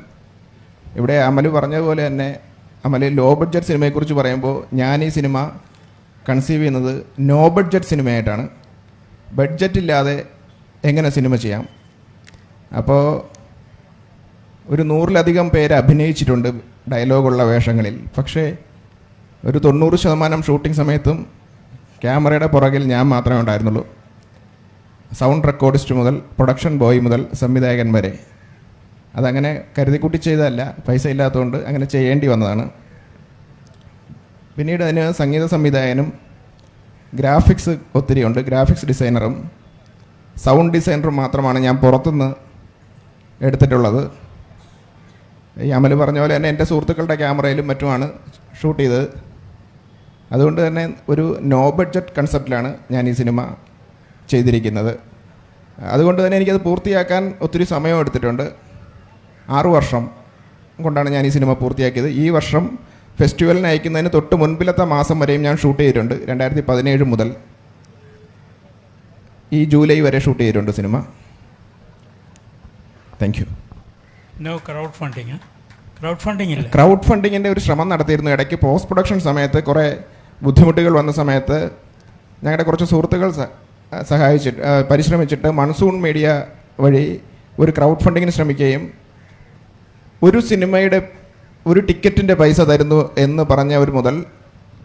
ഇവിടെ അമൽ പറഞ്ഞതുപോലെ തന്നെ അമൽ ലോ ബഡ്ജറ്റ് സിനിമയെക്കുറിച്ച് പറയുമ്പോൾ ഞാൻ ഈ സിനിമ കൺസീവ് ചെയ്യുന്നത് നോ ബഡ്ജറ്റ് സിനിമയായിട്ടാണ്. ബഡ്ജറ്റ് ഇല്ലാതെ എങ്ങനെ സിനിമ ചെയ്യാം? അപ്പോൾ ഒരു 100-ലധികം പേര് അഭിനയിച്ചിട്ടുണ്ട് ഡയലോഗുള്ള വേഷങ്ങളിൽ. പക്ഷേ ഒരു 90% ഷൂട്ടിംഗ് സമയത്തും ക്യാമറയുടെ പുറകിൽ ഞാൻ മാത്രമേ ഉണ്ടായിരുന്നുള്ളൂ. സൗണ്ട് റെക്കോർഡിസ്റ്റ് മുതൽ പ്രൊഡക്ഷൻ ബോയ് മുതൽ സംവിധായകൻ വരെ. അതങ്ങനെ കരുതിക്കൂട്ടി ചെയ്തതല്ല, പൈസ ഇല്ലാത്തതുകൊണ്ട് അങ്ങനെ ചെയ്യേണ്ടി വന്നതാണ്. പിന്നീട് അതിന് സംഗീത സംവിധായകനും ഗ്രാഫിക്സ് ഒത്തിരിയുണ്ട്. ഗ്രാഫിക്സ് ഡിസൈനറും സൗണ്ട് ഡിസൈനറും മാത്രമാണ് ഞാൻ പുറത്തുനിന്ന് എടുത്തിട്ടുള്ളത്. ഈ അമൽ പറഞ്ഞ പോലെ തന്നെ എൻ്റെ സുഹൃത്തുക്കളുടെ ക്യാമറയിലും മറ്റുമാണ് ഷൂട്ട് ചെയ്തത്. അതുകൊണ്ട് തന്നെ ഒരു നോ ബഡ്ജറ്റ് കൺസെപ്റ്റിലാണ് ഞാൻ ഈ സിനിമ ചെയ്തിരിക്കുന്നത്. അതുകൊണ്ട് തന്നെ എനിക്കത് പൂർത്തിയാക്കാൻ ഒത്തിരി സമയം എടുത്തിട്ടുണ്ട്. 6 വർഷം കൊണ്ടാണ് ഞാൻ ഈ സിനിമ പൂർത്തിയാക്കിയത്. ഈ വർഷം ഫെസ്റ്റിവലിന് അയക്കുന്നതിന് തൊട്ട് മുൻപിലത്തെ മാസം വരെയും ഞാൻ ഷൂട്ട് ചെയ്തിട്ടുണ്ട്. 2017 മുതൽ ഈ ജൂലൈ വരെ ഷൂട്ട് ചെയ്തിട്ടുണ്ട് സിനിമ. Thank you. ക്രൗഡ് ഫണ്ടിങ്ങിൻ്റെ ഒരു ശ്രമം നടത്തിയിരുന്നു. ഇടയ്ക്ക് പോസ്റ്റ് പ്രൊഡക്ഷൻ സമയത്ത് കുറേ ബുദ്ധിമുട്ടുകൾ വന്ന സമയത്ത് ഞങ്ങളുടെ കുറച്ച് സുഹൃത്തുക്കൾ പരിശ്രമിച്ചിട്ട് മൺസൂൺ മീഡിയ വഴി ഒരു ക്രൗഡ് ഫണ്ടിങ്ങിന് ശ്രമിക്കുകയും ഒരു സിനിമയുടെ ഒരു ടിക്കറ്റിൻ്റെ പൈസ തരുന്നു എന്ന് പറഞ്ഞവർ മുതൽ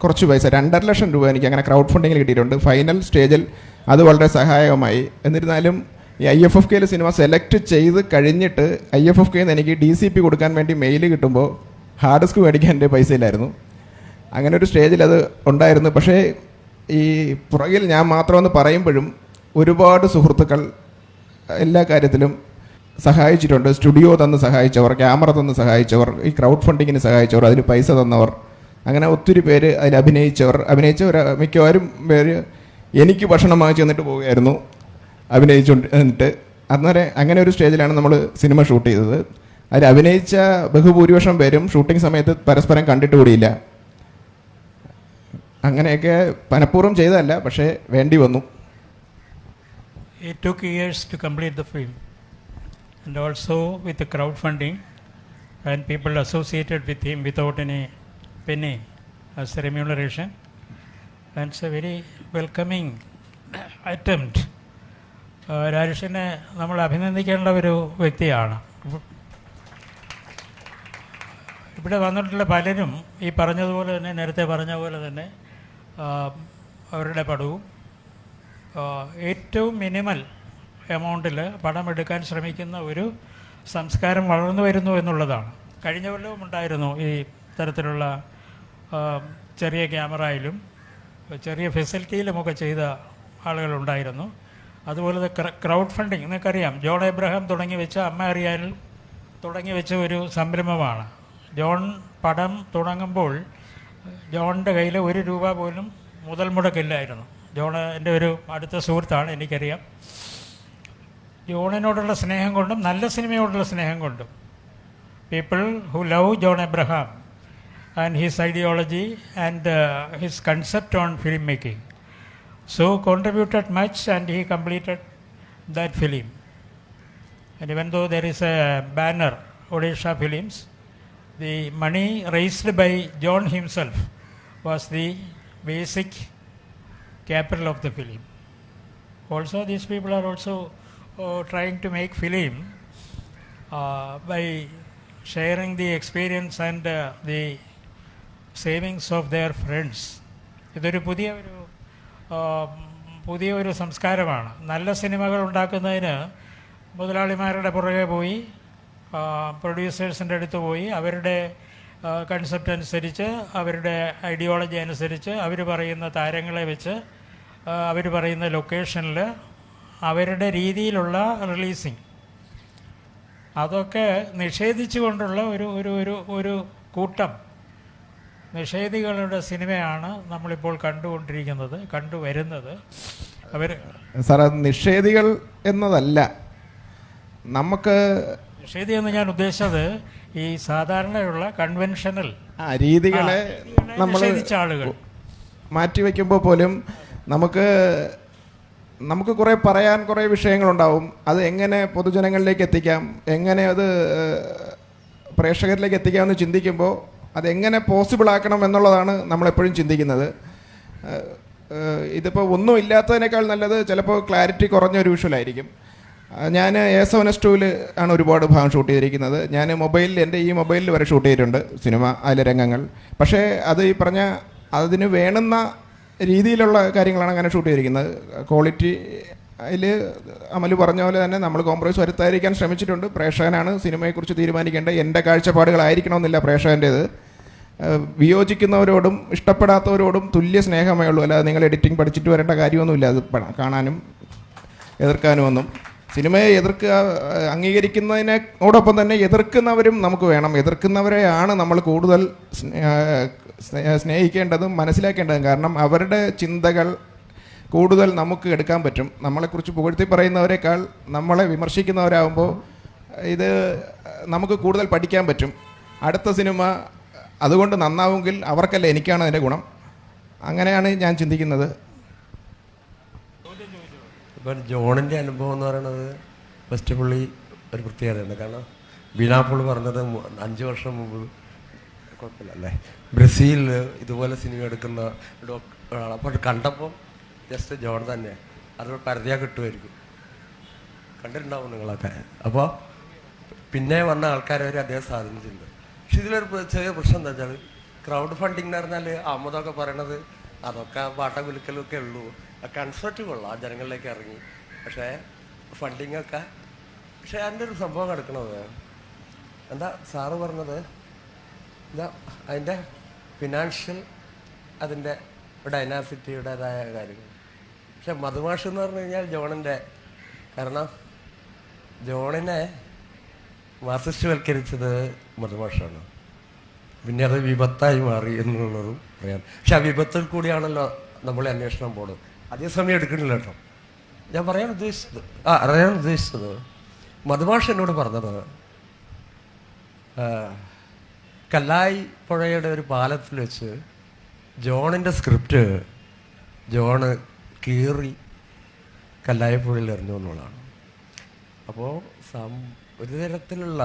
കുറച്ച് പൈസ 2.5 ലക്ഷം രൂപ എനിക്ക് അങ്ങനെ ക്രൗഡ് ഫണ്ടിങ്ങിൽ കിട്ടിയിട്ടുണ്ട്. ഫൈനൽ സ്റ്റേജിൽ അത് വളരെ സഹായകമായി. എന്നിരുന്നാലും ഈ IFFKയിൽ സിനിമ സെലക്ട് ചെയ്ത് കഴിഞ്ഞിട്ട് IFFKയിൽ നിന്ന് എനിക്ക് DCP കൊടുക്കാൻ വേണ്ടി മെയിൽ കിട്ടുമ്പോൾ ഹാർഡ് ഡിസ്ക് മേടിക്കാൻ എൻ്റെ പൈസ ഇല്ലായിരുന്നു. അങ്ങനെ ഒരു സ്റ്റേജിൽ അത് ഉണ്ടായിരുന്നു. പക്ഷേ ഈ പുറകിൽ ഞാൻ മാത്രമെന്ന് പറയുമ്പോഴും ഒരുപാട് സുഹൃത്തുക്കൾ എല്ലാ കാര്യത്തിലും സഹായിച്ചിട്ടുണ്ട്. സ്റ്റുഡിയോ തന്ന് സഹായിച്ചവർ, ക്യാമറ തന്ന് സഹായിച്ചവർ, ഈ ക്രൗഡ് ഫണ്ടിങ്ങിന് സഹായിച്ചവർ, അതിന് പൈസ തന്നവർ, അങ്ങനെ ഒത്തിരി പേര് അതിൽ അഭിനയിച്ചവർ മിക്കവാറും പേര് എനിക്ക് ഭക്ഷണം വാങ്ങിച്ച് തന്നിട്ട് പോവുകയായിരുന്നു അഭിനയിച്ചുകൊണ്ടിട്ട്. അന്നേരം അങ്ങനെ ഒരു സ്റ്റേജിലാണ് നമ്മൾ സിനിമ ഷൂട്ട് ചെയ്തത്. അതിൽ അഭിനയിച്ച ബഹുഭൂരിപക്ഷം പേരും ഷൂട്ടിംഗ് സമയത്ത് പരസ്പരം കണ്ടിട്ട് കൂടിയില്ല. അങ്ങനെയൊക്കെ മനഃപൂർവ്വം ചെയ്തതല്ല, പക്ഷേ വേണ്ടി വന്നു. It took years to complete the film, and also with the crowdfunding, and people associated with him without any penny as a remuneration, and it's a very welcoming attempt. രാജേഷിനെ നമ്മൾ അഭിനന്ദിക്കേണ്ട ഒരു വ്യക്തിയാണ്. ഇവിടെ വന്നിട്ടുള്ള പലരും ഈ പറഞ്ഞതുപോലെ തന്നെ, നേരത്തെ പറഞ്ഞ പോലെ തന്നെ അവരുടെ പടവും ഏറ്റവും മിനിമൽ എമൗണ്ടിൽ പടം എടുക്കാൻ ശ്രമിക്കുന്ന ഒരു സംസ്കാരം വളർന്നു വരുന്നു എന്നുള്ളതാണ്. കഴിഞ്ഞ കൊല്ലവും ഉണ്ടായിരുന്നു ഈ തരത്തിലുള്ള ചെറിയ ക്യാമറയിലും ചെറിയ ഫെസിലിറ്റിയിലുമൊക്കെ ചെയ്ത ആളുകളുണ്ടായിരുന്നു. അതുപോലെ ക്രൗഡ് ഫണ്ടിങ് നിങ്ങൾക്കറിയാം, ജോൺ എബ്രഹാം തുടങ്ങി വെച്ച അമ്മ അറിയാനിൽ തുടങ്ങി വെച്ച ഒരു സംരംഭമാണ്. ജോൺ പടം തുടങ്ങുമ്പോൾ ജോണിൻ്റെ കയ്യിൽ 1 രൂപ പോലും മുതൽ മുടക്കില്ലായിരുന്നു. ജോൺ എൻ്റെ ഒരു അടുത്ത സുഹൃത്താണ്, എനിക്കറിയാം. ജോണിനോടുള്ള സ്നേഹം കൊണ്ടും നല്ല സിനിമയോടുള്ള സ്നേഹം കൊണ്ടും people who love John Abraham and his ideology and his concept on film making so contributed much, and he completed that film. And even though there is a banner, Odisha Films, the money raised by John himself was the basic capital of the film. Also, these people are also trying to make film by sharing the experience and the savings of their friends. ഇതൊരു പുതിയൊരു സംസ്കാരമാണ്. നല്ല സിനിമകൾ ഉണ്ടാക്കുന്നതിന് മുതലാളിമാരുടെ പുറകെ പോയി, പ്രൊഡ്യൂസേഴ്സിൻ്റെ അടുത്ത് പോയി, അവരുടെ കൺസെപ്റ്റ് അനുസരിച്ച്, അവരുടെ ഐഡിയോളജി അനുസരിച്ച്, അവർ പറയുന്ന താരങ്ങളെ വെച്ച്, അവർ പറയുന്ന ലൊക്കേഷനിൽ അവരുടെ രീതിയിലുള്ള റിലീസിങ്, അതൊക്കെ നിഷേധിച്ചുകൊണ്ടുള്ള ഒരു കൂട്ടം നിഷേധികളുടെ സിനിമയാണ് നമ്മളിപ്പോൾ കണ്ടുവരുന്നത്. അവർ സാർ, അത് നിഷേധികൾ എന്നതല്ല, നമുക്ക് നിഷേധി എന്ന് ഞാൻ ഉദ്ദേശിച്ചത് ഈ സാധാരണയുള്ള കൺവെൻഷനൽ രീതികളെ നമ്മൾ നിഷേധിച്ച ആളുകൾ മാറ്റിവെക്കുമ്പോൾ പോലും നമുക്ക് കുറേ പറയാൻ കുറേ വിഷയങ്ങളുണ്ടാവും. അത് എങ്ങനെ പൊതുജനങ്ങളിലേക്ക് എത്തിക്കാം, എങ്ങനെ അത് പ്രേക്ഷകരിലേക്ക് എത്തിക്കാമെന്ന് ചിന്തിക്കുമ്പോൾ അതെങ്ങനെ പോസിബിൾ ആക്കണം എന്നുള്ളതാണ് നമ്മളെപ്പോഴും ചിന്തിക്കുന്നത്. ഇതിപ്പോൾ ഒന്നും ഇല്ലാത്തതിനേക്കാൾ നല്ലത് ചിലപ്പോൾ ക്ലാരിറ്റി കുറഞ്ഞൊരു വിഷ്വലായിരിക്കും. ഞാൻ A7S2 ആണ് ഒരുപാട് ഭാഗം ഷൂട്ട് ചെയ്തിരിക്കുന്നത്. ഞാൻ എൻ്റെ ഈ മൊബൈലിൽ വരെ ഷൂട്ട് ചെയ്തിട്ടുണ്ട് സിനിമ, അതിലെ രംഗങ്ങൾ. പക്ഷേ അത് ഈ പറഞ്ഞ അതിന് വേണ്ടുന്ന രീതിയിലുള്ള കാര്യങ്ങളാണ് അങ്ങനെ ഷൂട്ട് ചെയ്തിരിക്കുന്നത്. ക്വാളിറ്റി അതിൽ അമൽ പറഞ്ഞ പോലെ തന്നെ നമ്മൾ കോംപ്രമൈസ് വരുത്താതിരിക്കാൻ ശ്രമിച്ചിട്ടുണ്ട്. പ്രേക്ഷകനാണ് സിനിമയെക്കുറിച്ച് തീരുമാനിക്കേണ്ടത്. എൻ്റെ കാഴ്ചപ്പാടുകളായിരിക്കണമെന്നില്ല പ്രേക്ഷകൻ്റേത്. വിയോജിക്കുന്നവരോടും ഇഷ്ടപ്പെടാത്തവരോടും തുല്യ സ്നേഹമേ ഉള്ളൂ. അല്ലാതെ നിങ്ങൾ എഡിറ്റിംഗ് പഠിച്ചിട്ട് വരേണ്ട കാര്യമൊന്നുമില്ല അത് കാണാനും എതിർക്കാനും ഒന്നും. സിനിമയെ എതിർക്കുക, അംഗീകരിക്കുന്നതിനോടൊപ്പം തന്നെ എതിർക്കുന്നവരും നമുക്ക് വേണം. എതിർക്കുന്നവരെയാണ് നമ്മൾ കൂടുതൽ സ്നേഹിക്കേണ്ടതും മനസ്സിലാക്കേണ്ടതും. കാരണം അവരുടെ ചിന്തകൾ കൂടുതൽ നമുക്ക് എടുക്കാൻ പറ്റും. നമ്മളെക്കുറിച്ച് പുകഴ്ത്തി പറയുന്നവരെക്കാൾ നമ്മളെ വിമർശിക്കുന്നവരാകുമ്പോൾ ഇത് നമുക്ക് കൂടുതൽ പഠിക്കാൻ പറ്റും. അടുത്ത സിനിമ അതുകൊണ്ട് നന്നാവുമെങ്കിൽ അവർക്കല്ല, എനിക്കാണ് അതിൻ്റെ ഗുണം. അങ്ങനെയാണ് ഞാൻ ചിന്തിക്കുന്നത്. ഇപ്പം ജോണിൻ്റെ അനുഭവം എന്ന് പറയുന്നത് ഫസ്റ്റ് പുള്ളി ഒരു പ്രത്യേകതയുണ്ട്. കാരണം ബീനാപ്പോൾ പറഞ്ഞത് 5 വർഷം മുമ്പ് കുഴപ്പമില്ല അല്ലേ, ബ്രസീലിൽ ഇതുപോലെ സിനിമ എടുക്കുന്ന ഡോക്ടറാണ്. അപ്പോൾ കണ്ടപ്പോൾ ജസ്റ്റ് ജോൺ തന്നെ അത് പരതിയാ കിട്ടുമായിരിക്കും, കണ്ടിട്ടുണ്ടാവും നിങ്ങളൊക്കെ. അപ്പോൾ പിന്നെ വന്ന ആൾക്കാരെ വരെ അദ്ദേഹം സാധിച്ചിട്ടുണ്ട്. പക്ഷെ ഇതിലൊരു ചെറിയ പ്രശ്നം എന്താ വെച്ചാൽ ക്രൗഡ് ഫണ്ടിങ് എന്ന് പറഞ്ഞാൽ അമ്മതൊക്കെ പറയണത് അതൊക്കെ പാട്ട വിളിക്കലൊക്കെ ഉള്ളൂ. ആ കൺസെപ്റ്റ് കൊള്ളാം, ജനങ്ങളിലേക്ക് ഇറങ്ങി. പക്ഷേ ഫണ്ടിങ്ങൊക്കെ പക്ഷേ അതിൻ്റെ ഒരു സംഭവം കിടക്കണത് എന്താ സാറ് പറഞ്ഞത്, എന്താ അതിൻ്റെ ഫിനാൻഷ്യൽ അതിൻ്റെ ഡൈനാസിറ്റിയുടേതായ കാര്യങ്ങൾ. പക്ഷെ മധുമാഷ് എന്ന് പറഞ്ഞു കഴിഞ്ഞാൽ ജോണിൻ്റെ, കാരണം ജോണിനെ മാർസിസ്റ്റ്വൽക്കരിച്ചത് മധുമാഷാണ്. പിന്നെ അത് വിപത്തായി മാറി എന്നുള്ളതും പറയാം. പക്ഷെ ആ വിപത്തിൽ കൂടിയാണല്ലോ നമ്മളെ അന്വേഷണം പോണത്. അധികം സമയം എടുക്കണില്ല കേട്ടോ. ഞാൻ പറയാൻ ഉദ്ദേശിച്ചത് മധുമാഷ് എന്നോട് പറഞ്ഞത് കല്ലായി പുഴയുടെ ഒരു പാലത്തിൽ വെച്ച് ജോണിൻ്റെ സ്ക്രിപ്റ്റ് ജോണ് കീറി കല്ലായി പുഴയിൽ എറിഞ്ഞു എന്നുള്ളതാണ്. അപ്പോൾ ഒരു തരത്തിലുള്ള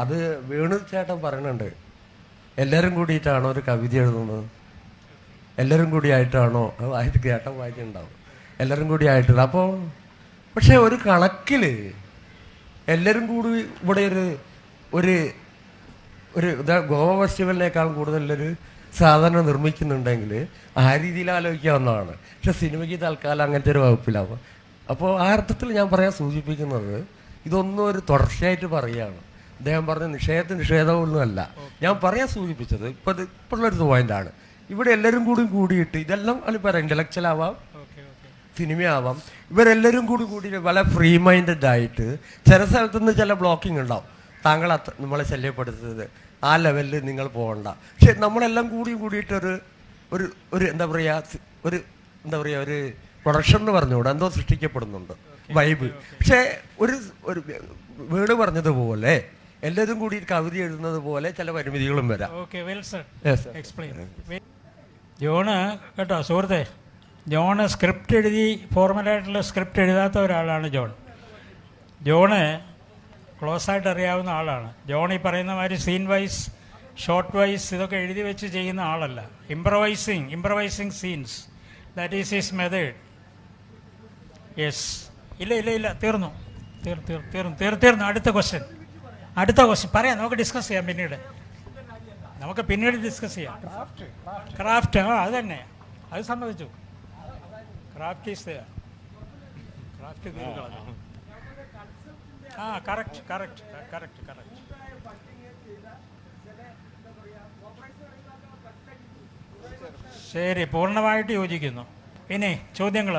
അത് വേണു ചേട്ടൻ പറയുന്നുണ്ട്, എല്ലാവരും കൂടിയിട്ടാണോ ഒരു കവിത എഴുതുന്നത്, എല്ലാവരും കൂടി ആയിട്ടാണോ വായിച്ച് കേട്ട വായിക്കുന്നുണ്ടാവും, എല്ലാവരും കൂടി ആയിട്ടുള്ള. അപ്പോൾ പക്ഷെ ഒരു കണക്കിൽ എല്ലാവരും കൂടി ഇവിടെ ഒരു ഗോവ ഫെസ്റ്റിവലിനേക്കാളും കൂടുതലൊരു സാധനം നിർമ്മിക്കുന്നുണ്ടെങ്കിൽ ആ രീതിയിൽ ആലോചിക്കാവുന്നതാണ്. പക്ഷെ സിനിമയ്ക്ക് തൽക്കാലം അങ്ങനത്തെ ഒരു വകുപ്പിലാവും. അപ്പോൾ ആ അർത്ഥത്തിൽ ഞാൻ പറയാൻ സൂചിപ്പിക്കുന്നത് ഇതൊന്നും ഒരു തുടർച്ചയായിട്ട് പറയുകയാണ്. അദ്ദേഹം പറഞ്ഞ നിഷേധമൊന്നുമല്ല ഞാൻ പറയാൻ സൂചിപ്പിച്ചത്. ഇപ്പോഴുള്ളൊരു പോയിന്റാണ്. ഇവിടെ എല്ലാവരും കൂടിയിട്ട് ഇതെല്ലാം പറയാം, ഇന്റലക്ച്വൽ ആവാം, സിനിമയാവാം, ഇവരെല്ലാവരും കൂടി വളരെ ഫ്രീ മൈൻഡഡ് ആയിട്ട് ചില സ്ഥലത്തുനിന്ന് ചില ബ്ലോക്കിംഗ് ഉണ്ടാവും. താങ്കൾ നമ്മളെ ശല്യപ്പെടുത്തരുത്, ആ ലെവലിൽ നിങ്ങൾ പോകണ്ട. പക്ഷെ നമ്മളെല്ലാം കൂടിയിട്ടൊരു എന്താ പറയുക ഒരു പ്രൊഡക്ഷൻ എന്ന് പറഞ്ഞുകൂടെ എന്തോ സൃഷ്ടിക്കപ്പെടുന്നുണ്ട്, വൈബ്. പക്ഷേ ഒരു വീട് പറഞ്ഞതുപോലെ എല്ലാവരും കൂടി കവിത എഴുതുന്നത് പോലെ ചില പരിമിതികളും വരാം. ജോണ് കേട്ടോ സുഹൃത്തെ, ജോണ് സ്ക്രിപ്റ്റ് എഴുതി ഫോർമലായിട്ടുള്ള സ്ക്രിപ്റ്റ് എഴുതാത്ത ഒരാളാണ് ജോണ് ക്ലോസ് ആയിട്ട് അറിയാവുന്ന ആളാണ്. ജോൺ ഈ പറയുന്ന മാതിരി സീൻ വൈസ് ഷോർട്ട് വൈസ് ഇതൊക്കെ എഴുതി വെച്ച് ചെയ്യുന്ന ആളല്ല. Improvising scenes, that is his method. Yes, ഇല്ല തീർന്നു. അടുത്ത ക്വസ്റ്റ്യൻ പറയാം, നമുക്ക് ഡിസ്കസ് ചെയ്യാം പിന്നീട് ഡിസ്കസ് ചെയ്യാം. ക്രാഫ്റ്റ് അത് തന്നെ, അത് സമ്മതിച്ചു. Craft is craft correct. ശരി, പൂർണ്ണമായിട്ട് യോജിക്കുന്നു. ഇനി ചോദ്യങ്ങൾ,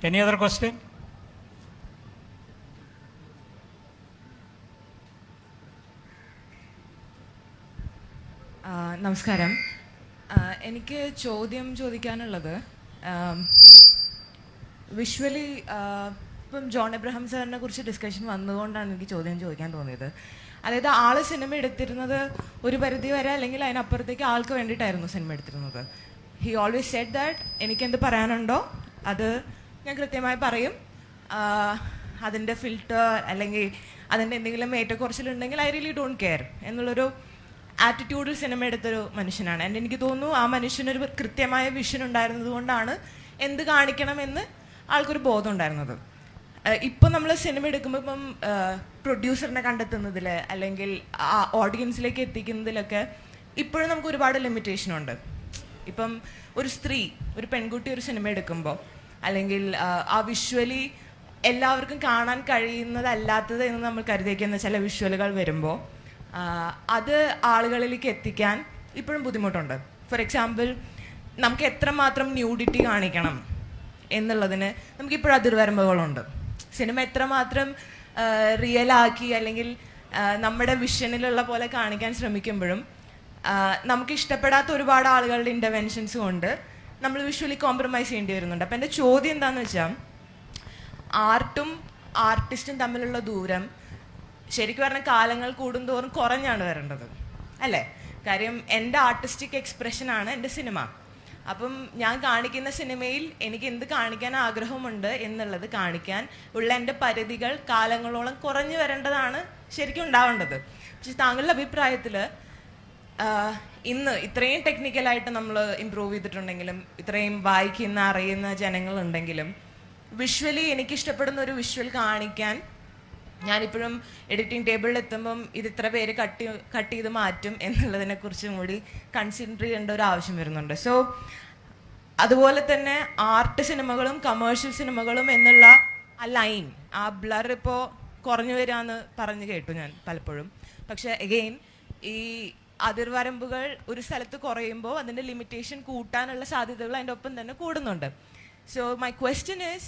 എനി അതർ ക്വസ്റ്റ്യൻ? നമസ്കാരം. എനിക്ക് ചോദ്യം ചോദിക്കാനുള്ളത്, വിഷ്വലി ഇപ്പം ജോൺ എബ്രഹാം സാറിനെ കുറിച്ച് ഡിസ്കഷൻ വന്നുകൊണ്ടാണ് എനിക്ക് ചോദ്യം ചോദിക്കാൻ തോന്നിയത്. അതായത് ആള് സിനിമ എടുത്തിരുന്നത് ഒരു പരിധി വരെ അല്ലെങ്കിൽ അതിനപ്പുറത്തേക്ക് ആൾക്ക് വേണ്ടിയിട്ടായിരുന്നു സിനിമ എടുത്തിരുന്നത്. ഹി ഓൾവേസ് സെഡ് ദാറ്റ് എനിക്കെന്ത് പറയാനുണ്ടോ അത് ഞാൻ കൃത്യമായി പറയും, അതിൻ്റെ ഫിൽറ്റർ അല്ലെങ്കിൽ അതിൻ്റെ എന്തെങ്കിലും ഏറ്റക്കുറച്ചിലുണ്ടെങ്കിൽ ഐ റിയലി ഡോണ്ട് കെയർ എന്നുള്ളൊരു ആറ്റിറ്റ്യൂഡിൽ സിനിമ എടുത്തൊരു മനുഷ്യനാണ്. ആൻഡ് എനിക്ക് തോന്നുന്നു ആ മനുഷ്യനൊരു കൃത്യമായ വിഷൻ ഉണ്ടായിരുന്നത് കൊണ്ടാണ് എന്ത് കാണിക്കണമെന്ന് ആൾക്കൊരു ബോധം ഉണ്ടായിരുന്നത്. ഇപ്പം നമ്മൾ സിനിമ എടുക്കുമ്പോൾ ഇപ്പം പ്രൊഡ്യൂസറിനെ കണ്ടെത്തുന്നതിൽ അല്ലെങ്കിൽ ആ ഓഡിയൻസിലേക്ക് എത്തിക്കുന്നതിലൊക്കെ ഇപ്പോഴും നമുക്ക് ഒരുപാട് ലിമിറ്റേഷൻ ഉണ്ട്. ഇപ്പം ഒരു സ്ത്രീ, ഒരു പെൺകുട്ടി ഒരു സിനിമ എടുക്കുമ്പോൾ അല്ലെങ്കിൽ ആ വിഷ്വലി എല്ലാവർക്കും കാണാൻ കഴിയുന്നതല്ലാത്തത് എന്ന് നമ്മൾ കരുതിയിരിക്കുന്ന ചില വിഷ്വലുകൾ വരുമ്പോൾ അത് ആളുകളിലേക്ക് എത്തിക്കാൻ ഇപ്പോഴും ബുദ്ധിമുട്ടുണ്ട്. ഫോർ എക്സാമ്പിൾ, നമുക്ക് എത്രമാത്രം ന്യൂഡിറ്റി കാണിക്കണം എന്നുള്ളതിന് നമുക്കിപ്പോഴും അതിർവരമ്പുകളുണ്ട്. സിനിമ എത്രമാത്രം റിയലാക്കി അല്ലെങ്കിൽ നമ്മുടെ വിഷനിലുള്ള പോലെ കാണിക്കാൻ ശ്രമിക്കുമ്പോഴും നമുക്ക് ഇഷ്ടപ്പെടാത്ത ഒരുപാട് ആളുകളുടെ ഇൻ്റർവെൻഷൻസ് കൊണ്ട് നമ്മൾ വിഷ്വലി കോംപ്രമൈസ് ചെയ്യേണ്ടി വരുന്നുണ്ട്. അപ്പം എൻ്റെ ചോദ്യം എന്താണെന്ന് വെച്ചാൽ, ആർട്ടും ആർട്ടിസ്റ്റും തമ്മിലുള്ള ദൂരം ശരിക്കും പറഞ്ഞാൽ കാലങ്ങൾ കൂടുന്തോറും കുറഞ്ഞാണ് വരേണ്ടത് അല്ലേ? കാര്യം എൻ്റെ ആർട്ടിസ്റ്റിക് എക്സ്പ്രഷനാണ് എൻ്റെ സിനിമ. അപ്പം ഞാൻ കാണിക്കുന്ന സിനിമയിൽ എനിക്ക് എന്ത് കാണിക്കാൻ ആഗ്രഹമുണ്ട് എന്നുള്ളത് കാണിക്കാൻ ഉള്ള എൻ്റെ പരിധികൾ കാലങ്ങളോളം കുറഞ്ഞു വരേണ്ടതാണ് ശരിക്കും ഉണ്ടാവേണ്ടത്. പക്ഷെ താങ്കളുടെ അഭിപ്രായത്തിൽ ഇന്ന് ഇത്രയും ടെക്നിക്കലായിട്ട് നമ്മൾ ഇമ്പ്രൂവ് ചെയ്തിട്ടുണ്ടെങ്കിലും ഇത്രയും വായിക്കുന്ന അറിയുന്ന ജനങ്ങളുണ്ടെങ്കിലും വിഷ്വലി എനിക്കിഷ്ടപ്പെടുന്ന ഒരു വിഷ്വൽ കാണിക്കാൻ ഞാനിപ്പോഴും എഡിറ്റിംഗ് ടേബിളിൽ എത്തുമ്പം ഇത് ഇത്ര പേര് കട്ട് ചെയ്ത് മാറ്റും എന്നുള്ളതിനെക്കുറിച്ചും കൂടി കൺസിഡർ ചെയ്യേണ്ട ഒരു ആവശ്യം വരുന്നുണ്ട്. സോ അതുപോലെ തന്നെ ആർട്ട് സിനിമകളും കമേഴ്ഷ്യൽ സിനിമകളും എന്നുള്ള ആ ലൈൻ, ആ ബ്ലർ ഇപ്പോൾ കുറഞ്ഞു വരികയെന്ന് പറഞ്ഞു കേട്ടു ഞാൻ പലപ്പോഴും. പക്ഷെ എഗെയിൻ ഈ അതിർവരമ്പുകൾ ഒരു സ്ഥലത്ത് കുറയുമ്പോൾ അതിൻ്റെ ലിമിറ്റേഷൻ കൂട്ടാനുള്ള സാധ്യതകൾ അതിൻ്റെ ഒപ്പം തന്നെ കൂടുന്നുണ്ട്. സോ മൈ ക്വസ്റ്റ്യൻ ഈസ്,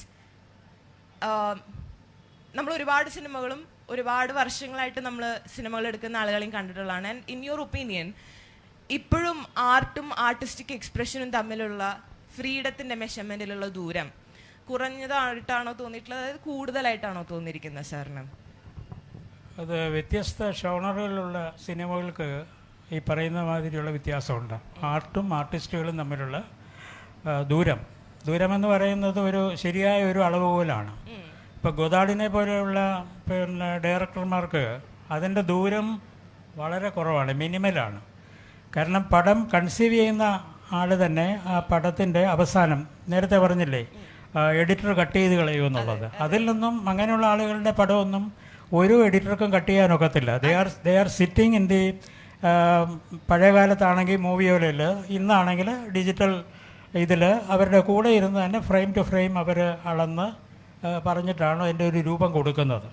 നമ്മൾ ഒരുപാട് സിനിമകളും ഒരുപാട് വർഷങ്ങളായിട്ട് നമ്മൾ സിനിമകൾ എടുക്കുന്ന ആളുകളെയും കണ്ടിട്ടുള്ളതാണ്. ആൻഡ് ഇൻ യുവർ ഒപ്പീനിയൻ ഇപ്പോഴും ആർട്ടും ആർട്ടിസ്റ്റിക് എക്സ്പ്രഷനും തമ്മിലുള്ള ഫ്രീഡത്തിൻ്റെ മെഷർമെൻറ്റിലുള്ള ദൂരം കുറഞ്ഞതായിട്ടാണോ തോന്നിയിട്ടുള്ളത്, അതായത് കൂടുതലായിട്ടാണോ തോന്നിയിരിക്കുന്നത് സാറിന്? അത് വ്യത്യസ്ത ഷോണറുകളിലുള്ള സിനിമകൾക്ക് ഈ പറയുന്ന മാതിരിയുള്ള വ്യത്യാസമുണ്ട്. ആർട്ടും ആർട്ടിസ്റ്റുകളും തമ്മിലുള്ള ദൂരമെന്ന് പറയുന്നത് ഒരു ശരിയായ ഒരു അളവുകോലാണ്. ഇപ്പോൾ ഗോദാർഡിനെ പോലെയുള്ള ഡയറക്ടർമാർക്ക് അതിൻ്റെ ദൂരം വളരെ കുറവാണ്, മിനിമലാണ്. കാരണം പടം കൺസീവ് ചെയ്യുന്ന ആൾ തന്നെ ആ പടത്തിൻ്റെ അവസാനം നേരത്തെ പറഞ്ഞില്ലേ എഡിറ്റർ കട്ട് ചെയ്ത് കളയുമെന്നുള്ളത്, അതിൽ നിന്നും അങ്ങനെയുള്ള ആളുകളുടെ പടമൊന്നും ഒരു എഡിറ്റർക്കും കട്ട് ചെയ്യാനൊക്കത്തില്ല. They are sitting in the പഴയ കാലത്താണെങ്കിൽ മൂവിയോയിൽ, ഇന്നാണെങ്കിൽ ഡിജിറ്റൽ ഇതിൽ അവരുടെ കൂടെ ഇരുന്ന് തന്നെ ഫ്രെയിം ടു ഫ്രെയിം അവർ അളന്ന് പറഞ്ഞിട്ടാണ് അതിൻ്റെ ഒരു രൂപം കൊടുക്കുന്നത്.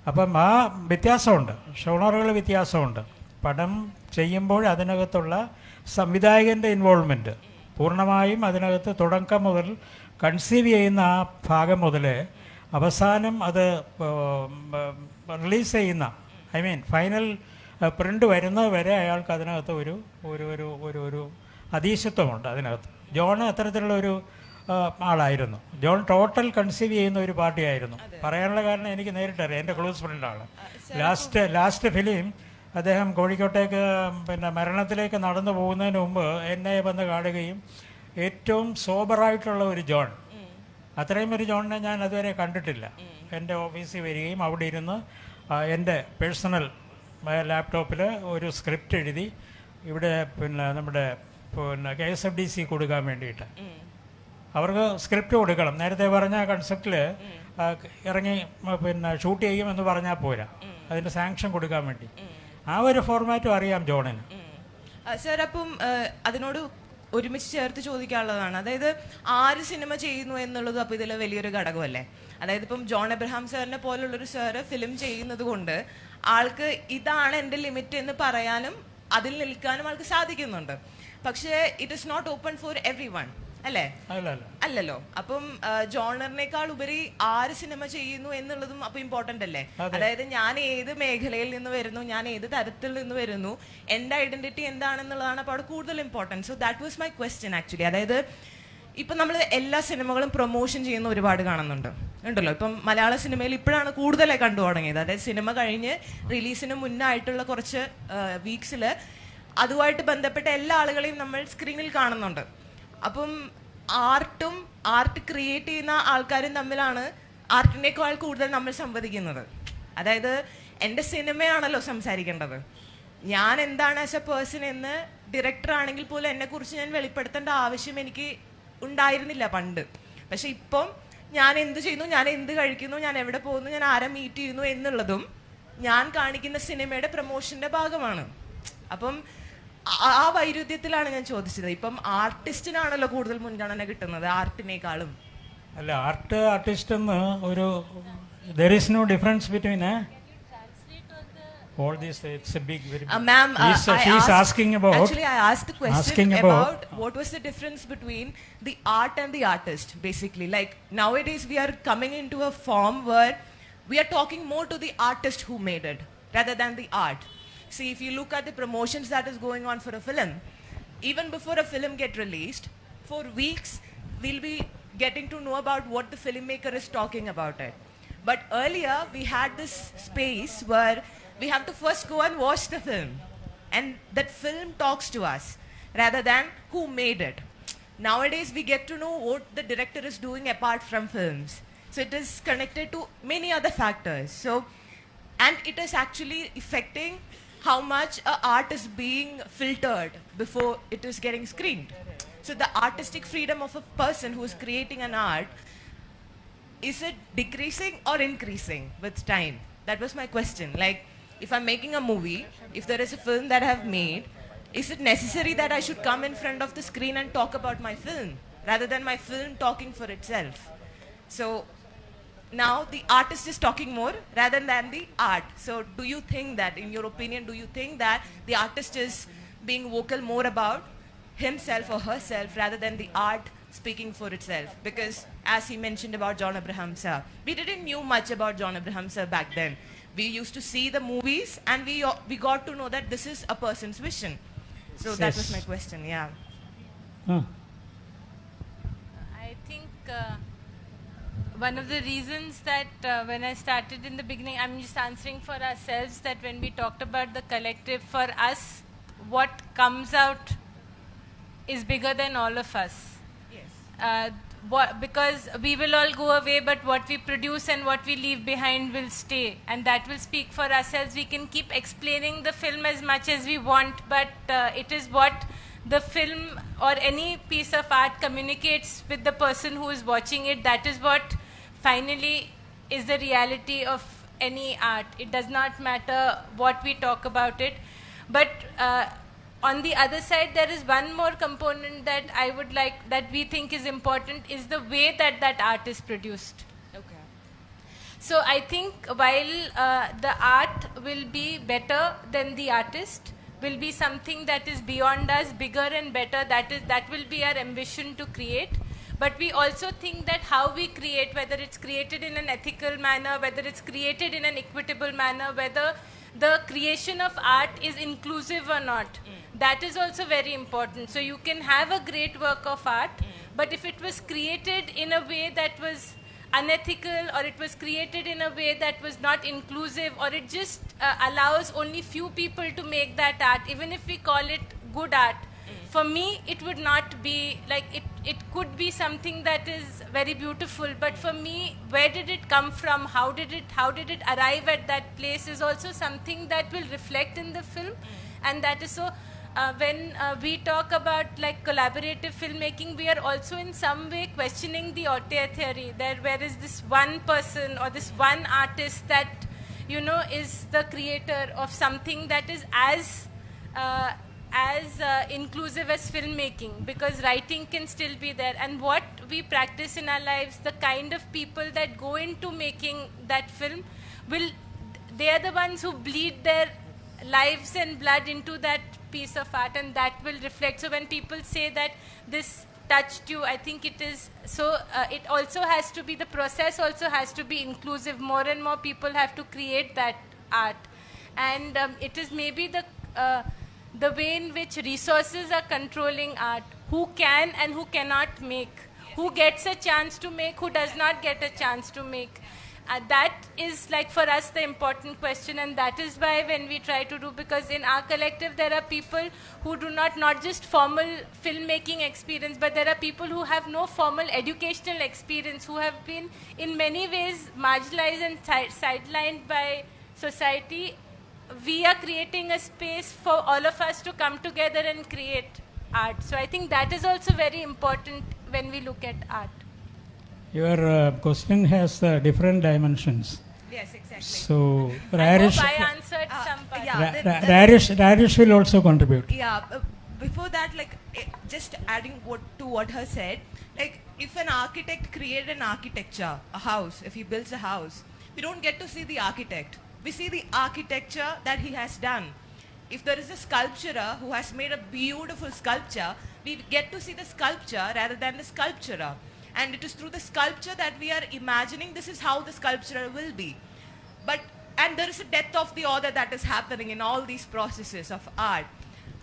അപ്പം ആ വ്യത്യാസമുണ്ട്, ഷോണറുകൾ വ്യത്യാസമുണ്ട്. പടം ചെയ്യുമ്പോൾ അതിനകത്തുള്ള സംവിധായകൻ്റെ ഇൻവോൾവ്മെൻറ്റ് പൂർണ്ണമായും അതിനകത്ത് തുടക്കം മുതൽ കൺസീവ് ചെയ്യുന്ന ആ ഭാഗം മുതൽ അവസാനം അത് റിലീസ് ചെയ്യുന്ന ഫൈനൽ പ്രിൻ്റ് വരുന്നത് വരെ അയാൾക്ക് അതിനകത്ത് ഒരു ഒരു ഒരു ഒരു ഒരു അതീശത്വമുണ്ട് അതിനകത്ത്. ജോൺ അത്തരത്തിലുള്ള ഒരു ആളായിരുന്നു. ജോൺ ടോട്ടൽ കൺസീവ് ചെയ്യുന്ന ഒരു പാർട്ടിയായിരുന്നു. പറയാനുള്ള കാരണം എനിക്ക് നേരിട്ടറിയാം, എൻ്റെ ക്ലോസ് ഫ്രണ്ടാണ്. ലാസ്റ്റ് ഫിലിം അദ്ദേഹം കോഴിക്കോട്ടേക്ക് മരണത്തിലേക്ക് നടന്നു പോകുന്നതിന് മുമ്പ് എന്നെ വന്ന് കാണുകയും ഏറ്റവും സോബറായിട്ടുള്ള ഒരു ജോൺ, അത്രയും ഒരു ജോണിനെ ഞാൻ അതുവരെ കണ്ടിട്ടില്ല. എൻ്റെ ഓഫീസിൽ വരികയും അവിടെ ഇരുന്ന് എൻ്റെ പേഴ്സണൽ ലാപ്ടോപ്പിൽ ഒരു സ്ക്രിപ്റ്റ് എഴുതി ഇവിടെ നമ്മുടെ KSFDC കൊടുക്കാൻ വേണ്ടിയിട്ട് അവർക്ക് സ്ക്രിപ്റ്റ് കൊടുക്കണം. നേരത്തെ പറഞ്ഞ കൺസെപ്റ്റിൽ ഇറങ്ങി ഷൂട്ട് ചെയ്യുമെന്ന് പറഞ്ഞാൽ പോരാ, അതിൻ്റെ സാങ്ഷൻ കൊടുക്കാൻ വേണ്ടി. ആ ഒരു ഫോർമാറ്റും അറിയാം ജോണിന്. സാർ, അപ്പം അതിനോട് ഒരുമിച്ച് ചേർത്ത് ചോദിക്കാനുള്ളതാണ്, അതായത് ആര് സിനിമ ചെയ്യുന്നു എന്നുള്ളതും അപ്പോൾ ഇതിൽ വലിയൊരു ഘടകമല്ലേ? അതായത് ഇപ്പം ജോൺ എബ്രഹാം സാറിനെ പോലുള്ളൊരു സാറ് ഫിലിം ചെയ്യുന്നത് കൊണ്ട് ആൾക്ക് ഇതാണ് എൻ്റെ ലിമിറ്റ് എന്ന് പറയാനും അതിൽ നിൽക്കാനും ആൾക്ക് സാധിക്കുന്നുണ്ട്. പക്ഷേ it is not open for everyone അല്ലേ? അല്ലല്ലോ. അപ്പം ജോണറിനേക്കാൾ ഉപരി ആര് സിനിമ ചെയ്യുന്നു എന്നുള്ളതും അപ്പൊ ഇമ്പോർട്ടന്റ് അല്ലേ? അതായത് ഞാൻ ഏത് മേഖലയിൽ നിന്ന് വരുന്നു, ഞാൻ ഏത് തരത്തിൽ നിന്ന് വരുന്നു, എൻ്റെ ഐഡന്റിറ്റി എന്താണെന്നുള്ളതാണ് അപ്പോൾ അവിടെ കൂടുതൽ important. So that was my question actually. അതായത് ഇപ്പം നമ്മൾ എല്ലാ സിനിമകളും പ്രൊമോഷൻ ചെയ്യുന്ന ഒരുപാട് കാണുന്നുണ്ട് ഉണ്ടല്ലോ. ഇപ്പം മലയാള സിനിമയിൽ ഇപ്പോഴാണ് കൂടുതലായി കണ്ടു തുടങ്ങിയത്. അതായത് സിനിമ കഴിഞ്ഞ് റിലീസിന് മുന്നായിട്ടുള്ള കുറച്ച് വീക്സിൽ അതുമായിട്ട് ബന്ധപ്പെട്ട എല്ലാ ആളുകളെയും നമ്മൾ സ്ക്രീനിൽ കാണുന്നുണ്ട്. അപ്പം ആർട്ട് ക്രിയേറ്റ് ചെയ്യുന്ന ആൾക്കാരും തമ്മിലാണ് ആർട്ടിനേക്കാൾ കൂടുതൽ നമ്മൾ സംവദിക്കുന്നത്. അതായത് എൻ്റെ സിനിമയാണല്ലോ സംസാരിക്കേണ്ടത്. ഞാൻ എന്താണ് ആസ് എ പേഴ്സൺ എന്ന് ഡയറക്ടർ ആണെങ്കിൽ പോലും എന്നെക്കുറിച്ച് ഞാൻ വെളിപ്പെടുത്തേണ്ട ആവശ്യം എനിക്ക് ഉണ്ടായിരുന്നില്ല പണ്ട്. പക്ഷെ ഇപ്പം ഞാൻ എന്ത് ചെയ്യുന്നു, ഞാൻ എന്ത് കഴിക്കുന്നു, ഞാൻ എവിടെ പോകുന്നു, ഞാൻ ആരെ മീറ്റ് ചെയ്യുന്നു എന്നുള്ളതും ഞാൻ കാണിക്കുന്ന സിനിമയുടെ പ്രൊമോഷന്റെ ഭാഗമാണ്. അപ്പം ആ വൈരുദ്ധ്യത്തിലാണ് ഞാൻ ചോദിച്ചത്. ഇപ്പം ആർട്ടിസ്റ്റിനാണല്ലോ കൂടുതൽ മുൻഗണന കിട്ടുന്നത് ആർട്ടിനേക്കാളും. അല്ല, ആർട്ടിസ്റ്റ് എന്ന് ഒരു there is no difference between all these. It's a big, very big. Ma'am, she's asking about. Actually, I asked the question about what was the difference between the art and the artist, basically. Like nowadays, we are coming into a form where we are talking more to the artist who made it rather than the art. See, if you look at the promotions that is going on for a film, even before a film get released, for weeks we'll be getting to know about what the filmmaker is talking about it. But earlier we had this space where we have to first go and watch the film, and that film talks to us rather than who made it. Nowadays we get to know what the director is doing apart from films. So it is connected to many other factors. So, and it is actually affecting how much art is being filtered before it is getting screened. So the artistic freedom of a person who is creating an art, is it decreasing or increasing with time? That was my question. Like, if I'm making a movie, if there is a film that I have made, is it necessary that I should come in front of the screen and talk about my film rather than my film talking for itself? So now the artist is talking more rather than the art. So do you think that, in your opinion, do you think that the artist is being vocal more about himself or herself rather than the art speaking for itself? Because as he mentioned about John Abraham sir, we didn't knew much about John Abraham sir back then. We used to see the movies and we got to know that this is a person's vision. So that was my question. Yeah. I think one of the reasons that when I started in the beginning, I'm just answering for ourselves, that when we talked about the collective, for us what comes out is bigger than all of us. Yes. Because we will all go away, but what we produce and what we leave behind will stay, and that will speak for ourselves. We can keep explaining the film as much as we want, but it is what the film or any piece of art communicates with the person who is watching it. That is what finally is the reality of any art. It does not matter what we talk about it. But on the other side, there is one more component that I would like, that we think is important, is the way that that art is produced. Okay. So I think while the art will be better than the artist, will be something that is beyond us, bigger and better, that will be our ambition to create. But we also think that how we create, whether it's created in an ethical manner, whether it's created in an equitable manner, whether the creation of art is inclusive or not, that is also very important. So you can have a great work of art, but if it was created in a way that was unethical, or it was created in a way that was not inclusive, or it just allows only few people to make that art, even if we call it good art, for me it would not be like it could be something that is very beautiful, but for me, where did it come from, how did it arrive at that place, is also something that will reflect in the film. And that is so when we talk about like collaborative filmmaking, we are also in some way questioning the auteur theory, that where is this one person or this one artist that is the creator of something that is as inclusive as filmmaking, because writing can still be there. And what we practice in our lives, the kind of people that go into making that film, they are the ones who bleed their lives and blood into that piece of art, and that will reflect. So when people say that this touched you, I think it is so it also has to be, the process also has to be inclusive. More and more people have to create that art, and it is maybe the way in which resources are controlling art, who can and who cannot make who gets a chance to make, who does not get a chance to make. That is like for us the important question, and that is why when we try to do, because in our collective there are people who do not just formal filmmaking experience, but there are people who have no formal educational experience, who have been in many ways marginalized and sidelined by society. We are creating a space for all of us to come together and create art. So I think that is also very important when we look at art. Your question has different dimensions. Yes, exactly. So, I hope I answered some part. Rarish will also contribute. Yeah, before that, just adding to what her said, if an architect created an architecture, a house, if he builds a house, we don't get to see the architect. We see the architecture that he has done. If there is a sculpturer who has made a beautiful sculpture, we get to see the sculpture rather than the sculpturer. And it is through the sculpture that we are imagining this is how the sculpture will be. And there is a death of the author that is happening in all these processes of art.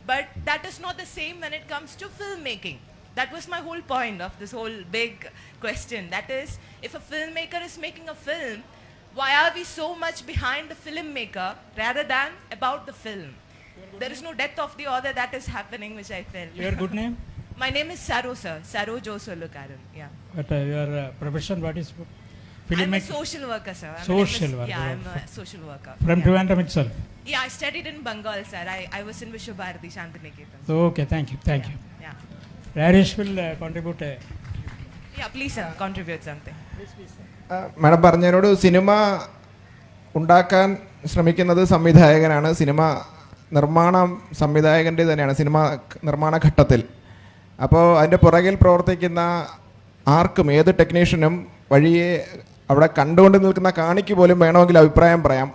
But that is not the same when it comes to filmmaking. That was my whole point of this whole big question. That is, if a filmmaker is making a film, why are we so much behind the filmmaker rather than about the film? There is no death of the author that is happening, which I felt. Your good name? My name is Saro, sir. Saro Josolukaran. Yeah. But your profession, what is? I'm a social worker, sir. Social worker. Yeah, I'm a social worker. From Trivandrum itself? Yeah, I studied in Bengal, sir. I was in Vishwabharati Shantiniketan. Okay, thank you. Yeah. Rarish will contribute. Yeah, please, sir, contribute something. Madam പറഞ്ഞതിനോട്, സിനിമ ഉണ്ടാക്കാൻ ശ്രമിക്കുന്നത് സംവിധായകനാണ്. Cinema നിർമ്മാണം സംവിധായകൻ്റെ തന്നെയാണ് cinema നിർമ്മാണ ഘട്ടത്തിൽ. അപ്പോൾ അതിൻ്റെ പുറകിൽ പ്രവർത്തിക്കുന്ന ആർക്കും, ഏത് ടെക്നീഷ്യനും വഴിയെ അവിടെ കണ്ടുകൊണ്ട് നിൽക്കുന്ന കാണിക്ക് പോലും വേണമെങ്കിൽ അഭിപ്രായം പറയാം.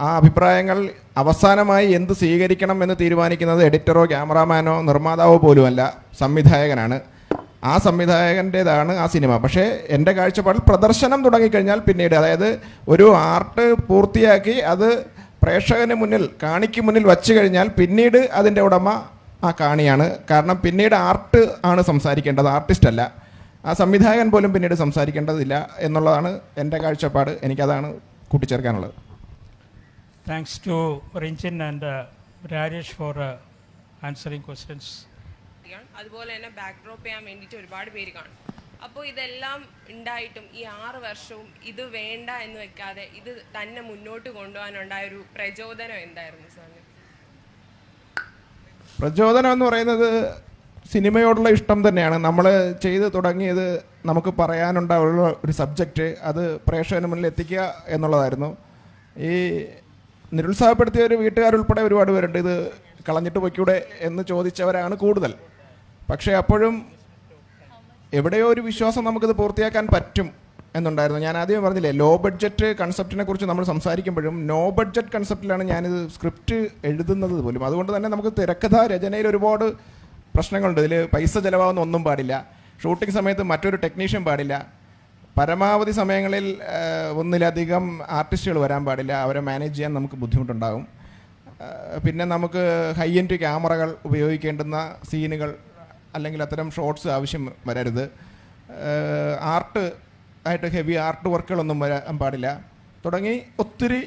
ആ അഭിപ്രായങ്ങൾ അവസാനമായി എന്ത് സ്വീകരിക്കണം എന്ന് തീരുമാനിക്കുന്നത് എഡിറ്ററോ ക്യാമറാമാനോ നിർമ്മാതാവോ പോലുമല്ല, സംവിധായകനാണ്. ആ സംവിധായകൻ്റേതാണ് ആ സിനിമ. പക്ഷേ എൻ്റെ കാഴ്ചപ്പാടിൽ പ്രദർശനം തുടങ്ങിക്കഴിഞ്ഞാൽ പിന്നീട്, അതായത് ഒരു ആർട്ട് പൂർത്തിയാക്കി അത് പ്രേക്ഷകന് മുന്നിൽ, കാണിക്ക് മുന്നിൽ വച്ചു കഴിഞ്ഞാൽ പിന്നീട് അതിൻ്റെ ഉടമ ആ കാണിയാണ്. കാരണം പിന്നീട് ആർട്ട് ആണ് സംസാരിക്കേണ്ടത്, ആർട്ടിസ്റ്റ് അല്ല. ആ സംവിധായകൻ പോലും പിന്നീട് സംസാരിക്കേണ്ടതില്ല എന്നുള്ളതാണ് എൻ്റെ കാഴ്ചപ്പാട്. എനിക്കതാണ് കൂട്ടിച്ചേർക്കാനുള്ളത്. Thanks to Rinchin and Rajesh for answering questions. അതുപോലെ തന്നെ ബാക്ക്ഡ്രോപ്പ് ചെയ്യാൻ വേണ്ടിയിട്ട് ഒരുപാട് പേര് കാണും. അപ്പോൾ ഇതെല്ലാം ഉണ്ടായിട്ടും ഈ 6 വർഷവും ഇത് വേണ്ട എന്ന് വെക്കാതെ ഇത് തന്നെ മുന്നോട്ട് കൊണ്ടുപോകാനുണ്ടായൊരു പ്രചോദനം എന്തായിരുന്നു സാറിന്? പ്രചോദനം എന്ന് പറയുന്നത് സിനിമയോടുള്ള ഇഷ്ടം തന്നെയാണ്. നമ്മൾ ചെയ്ത് തുടങ്ങിയത് നമുക്ക് പറയാനുണ്ടാവുള്ള ഒരു സബ്ജക്റ്റ് അത് പ്രേക്ഷകന് മുന്നിൽ എത്തിക്കുക എന്നുള്ളതായിരുന്നു. ഈ നിരുത്സാഹപ്പെടുത്തിയ ഒരു വീട്ടുകാരുൾപ്പെടെ ഒരുപാട് പേരുണ്ട്. ഇത് കളഞ്ഞിട്ട് പൊയ്ക്കൂടെ എന്ന് ചോദിച്ചവരാണ് കൂടുതൽ. പക്ഷേ അപ്പോഴും എവിടെയോ ഒരു വിശ്വാസം നമുക്കിത് പൂർത്തിയാക്കാൻ പറ്റും എന്നുണ്ടായിരുന്നു. ഞാൻ ആദ്യം പറഞ്ഞില്ലേ, ലോ ബഡ്ജറ്റ് കൺസെപ്റ്റിനെ കുറിച്ച് നമ്മൾ സംസാരിക്കുമ്പോഴും നോ ബഡ്ജറ്റ് കൺസെപ്റ്റിലാണ് ഞാനിത് സ്ക്രിപ്റ്റ് എഴുതുന്നത് പോലും. അതുകൊണ്ട് തന്നെ നമുക്ക് തിരക്കഥ രചനയിൽ ഒരുപാട് പ്രശ്നങ്ങളുണ്ട്. ഇതിൽ പൈസ ചിലവാകുന്ന ഒന്നും പാടില്ല, ഷൂട്ടിംഗ് സമയത്ത് മറ്റൊരു ടെക്നീഷ്യൻ പാടില്ല, പരമാവധി സമയങ്ങളിൽ ഒന്നിലധികം ആർട്ടിസ്റ്റുകൾ വരാൻ പാടില്ല, അവരെ മാനേജ് ചെയ്യാൻ നമുക്ക് ബുദ്ധിമുട്ടുണ്ടാകും. പിന്നെ നമുക്ക് ഹൈ എൻഡ് ക്യാമറകൾ ഉപയോഗിക്കേണ്ടുന്ന സീനുകൾ അല്ലെങ്കിൽ അത്തരം ഷോട്ട്സ് ആവശ്യം വരരുത്. ആർട്ട് ആയിട്ട് ഹെവി ആർട്ട് വർക്കുകളൊന്നും വരാൻ പാടില്ല തുടങ്ങി ഒത്തിരി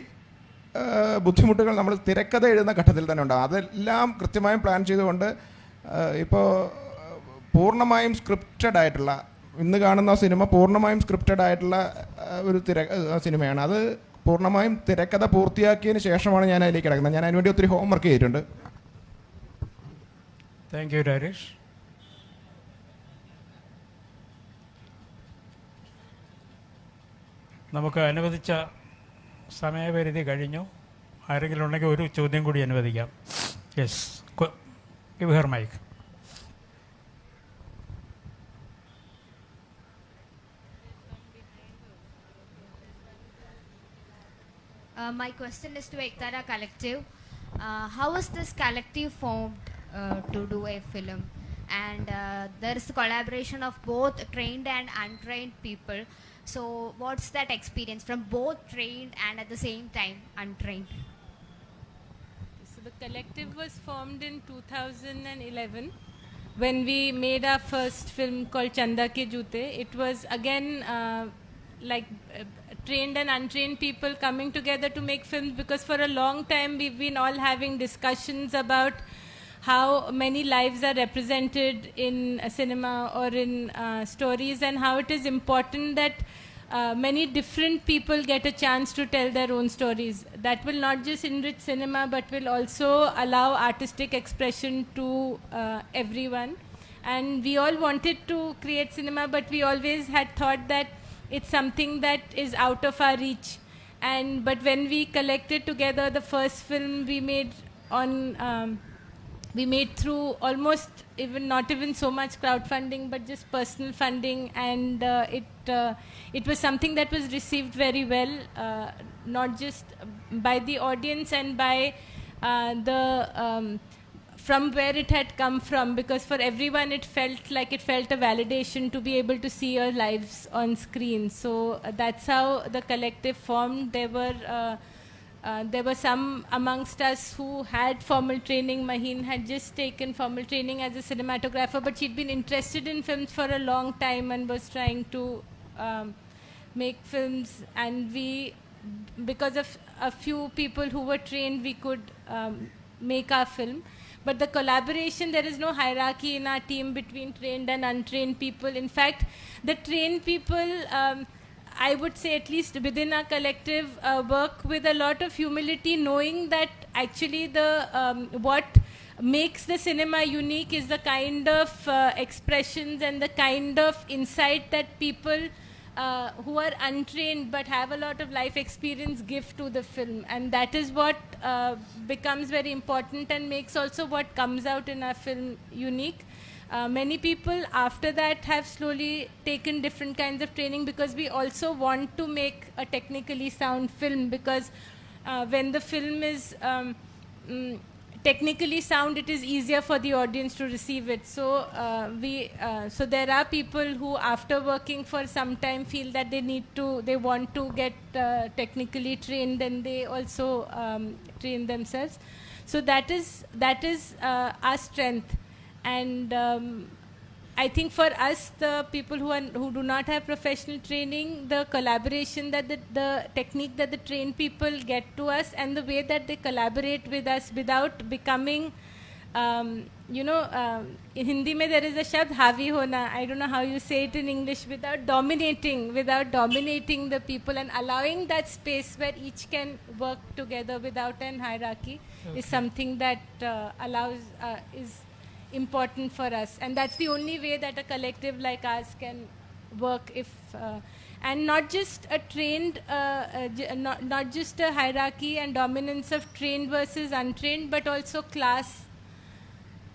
ബുദ്ധിമുട്ടുകൾ നമ്മൾ തിരക്കഥ എഴുതുന്ന ഘട്ടത്തിൽ തന്നെ ഉണ്ടാകും. അതെല്ലാം കൃത്യമായും പ്ലാൻ ചെയ്തുകൊണ്ട് ഇപ്പോൾ പൂർണ്ണമായും സ്ക്രിപ്റ്റഡ് ആയിട്ടുള്ള, ഇന്ന് കാണുന്ന സിനിമ പൂർണ്ണമായും സ്ക്രിപ്റ്റഡ് ആയിട്ടുള്ള ഒരു സിനിമയാണ്. അത് പൂർണ്ണമായും തിരക്കഥ പൂർത്തിയാക്കിയതിന് ശേഷമാണ് ഞാൻ അതിലേക്ക് കിടക്കുന്നത്. ഞാൻ അതിനുവേണ്ടി ഒത്തിരി ഹോംവർക്ക് ചെയ്തിട്ടുണ്ട്. Thank you Rajesh. നമുക്ക് അനുവദിച്ച സമയപരിധി കഴിഞ്ഞു. ആരെങ്കിലും ഉണ്ടെങ്കിൽ ഒരു ചോദ്യം കൂടി അനുവദിക്കാം. Yes, give her mike. My question is to Ektara Collective. How is this collective formed to do a film? And there is a collaboration of both trained and untrained people. So what's that experience from both trained and at the same time untrained? So the collective was formed in 2011 when we made our first film called Chanda Ke Jute, it was again like trained and untrained people coming together to make films, because for a long time we've been all having discussions about how many lives are represented in cinema or in stories, and how it is important that many different people get a chance to tell their own stories. That will not just enrich cinema, but will also allow artistic expression to everyone. And we all wanted to create cinema, but we always had thought that it's something that is out of our reach. But when we collected together, the first film we made we made through almost not even so much crowdfunding, but just personal funding, and it was something that was received very well, not just by the audience and by from where it had come from, because for everyone it felt a validation to be able to see your lives on screen. So that's how the collective formed. There were some amongst us who had formal training. Maheen had just taken formal training as a cinematographer, but she'd been interested in films for a long time and was trying to make films. And because of a few people who were trained, we could make our film. But the collaboration, there is no hierarchy in our team between trained and untrained people. In fact, the trained people, I would say, at least within our collective, work with a lot of humility, knowing that actually what makes the cinema unique is the kind of expressions and the kind of insight that people who are untrained but have a lot of life experience give to the film. And that is what becomes very important and makes also what comes out in our film unique. Many people after that have slowly taken different kinds of training, because we also want to make a technically sound film, because when the film is technically sound, it is easier for the audience to receive it. So so there are people who, after working for some time, feel that they want to get technically trained, and they also train themselves. So that is our strength. And I think for us, the people who do not have professional training, the collaboration that the technique that the trained people get to us, and the way that they collaborate with us without becoming, in Hindi mein there is a shabd havi hona. I don't know how you say it in English. Without dominating the people, and allowing that space where each can work together without an hierarchy, is something that is important for us. And that's the only way that a collective like ours can work. And not just a trained, not just a hierarchy and dominance of trained versus untrained, but also class,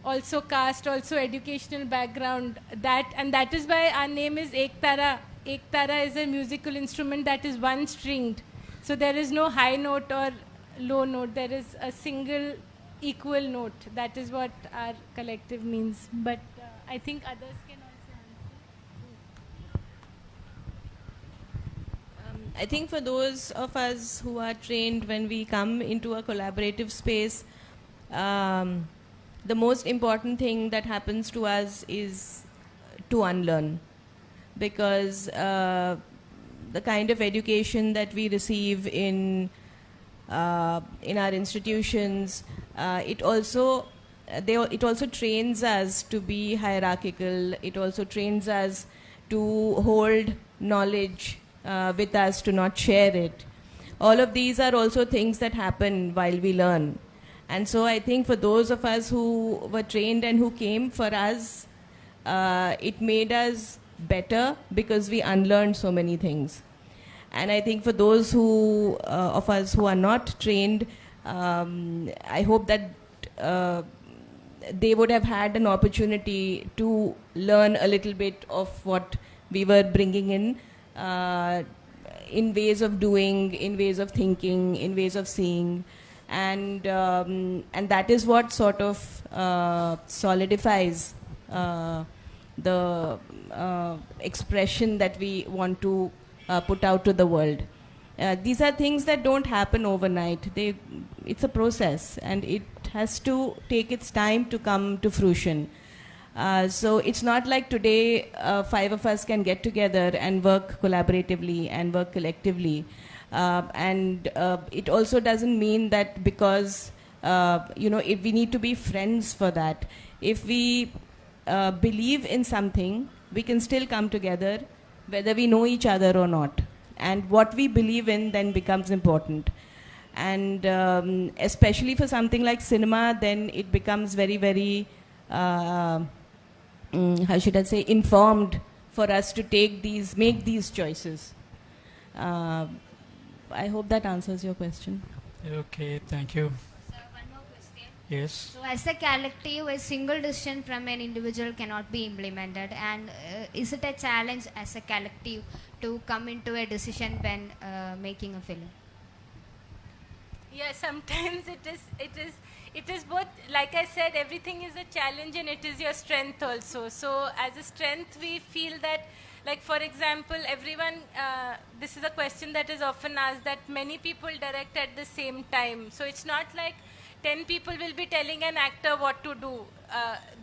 also caste, also educational background. That is why our name is Ek Tara. Ek Tara is a musical instrument that is one stringed. So there is no high note or low note. There is a single equal note. That is what our collective means. But I think others can also answer. I think for those of us who are trained, when we come into a collaborative space, the most important thing that happens to us is to unlearn. Because the kind of education that we receive in our institutions, it also trains us to be hierarchical. It also trains us to hold knowledge with us, to not share it. All of these are also things that happen while we learn. And so I think for those of us who were trained and who came, for us, it made us better because we unlearned so many things. And I think for those of us who are not trained, I hope that they would have had an opportunity to learn a little bit of what we were bringing in ways of doing, in ways of thinking, in ways of seeing. And that is what sort of solidifies the expression that we want to put out to the world. These are things that don't happen overnight. It's a process, and it has to take its time to come to fruition. So it's not like today 5 of us can get together and work collaboratively and work collectively. And it also doesn't mean that because, if we need to be friends for that. If we believe in something, we can still come together, whether we know each other or not. And what we believe in then becomes important. And especially for something like cinema, then it becomes very, very, how should I say, informed for us to make these choices. I hope that answers your question. Okay, thank you. Sir, one more question. Yes. So, as a collective, a single decision from an individual cannot be implemented. And is it a challenge as a collective to come into a decision when making a film? Yeah, sometimes it is both. Like I said, everything is a challenge and it is your strength also. So as a strength, we feel that, like for example, everyone, this is a question that is often asked, that many people direct at the same time. So it's not like 10 people will be telling an actor what to do.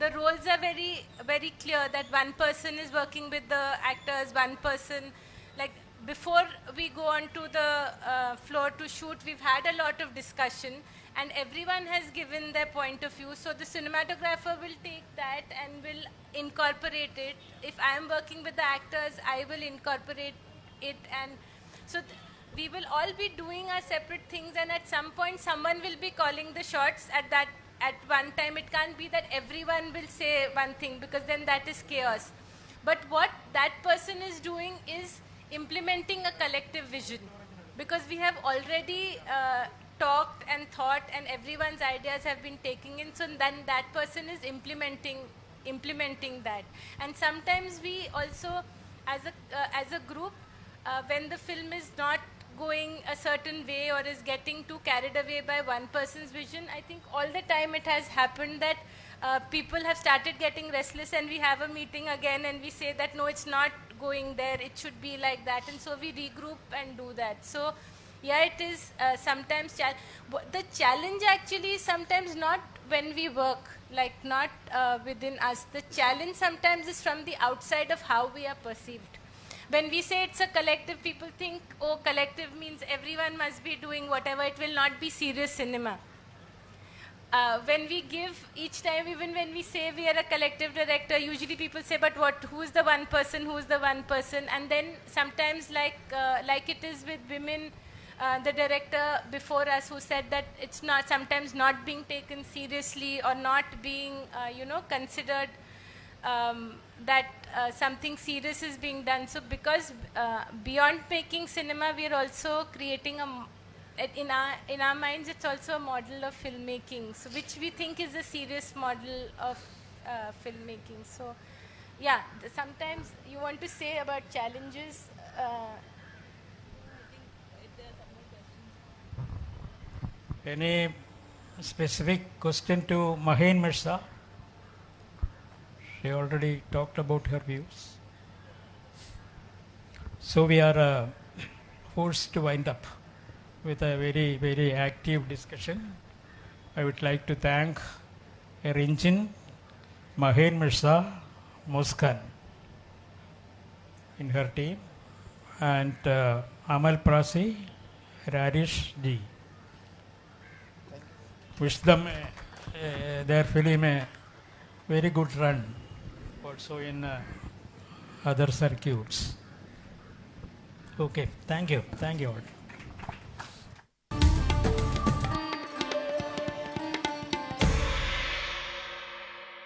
The roles are very, very clear, that one person is working with the actors, one person, like before we go on to the floor to shoot, we've had a lot of discussion and everyone has given their point of view. So the cinematographer will take that and will incorporate it. If I am working with the actors, I will incorporate it. And so we will all be doing our separate things, and at some point someone will be calling the shots at one time. It can't be that everyone will say one thing, because then that is chaos. But what that person is doing is implementing a collective vision, because we have already talked and thought and everyone's ideas have been taken in, so then that person is implementing that. And sometimes we also as a group, when the film is not going a certain way or is getting too carried away by one person's vision, I think all the time it has happened that people have started getting restless and we have a meeting again and we say that no, it's not going there, it should be like that, and so we regroup and do that. So yeah, it is sometimes the challenge actually is sometimes not when we work, like not within us. The challenge sometimes is from the outside of how we are perceived. When we say it's a collective, people think, oh, collective means everyone must be doing whatever, it will not be serious cinema. When we give each time, even when we say we are a collective director, usually people say, but who's the one person, who's the one person? And then sometimes like it is with women, the director before us who said that it's not, sometimes not being taken seriously or not being, considered that something serious is being done. So because beyond making cinema, we are also creating in our minds, it's also a model of filmmaking, so which we think is a serious model of filmmaking. So yeah, sometimes you want to say about challenges. Any specific question to Mahin Mirza? She already talked about her views. So we are forced to wind up with a very, very active discussion. I would like to thank her engine, Mahin Mirza Muskan, in her team, and Amal Prasi, Radish Ji. Wish them their film a very good run also in other circuits. Okay, thank you all.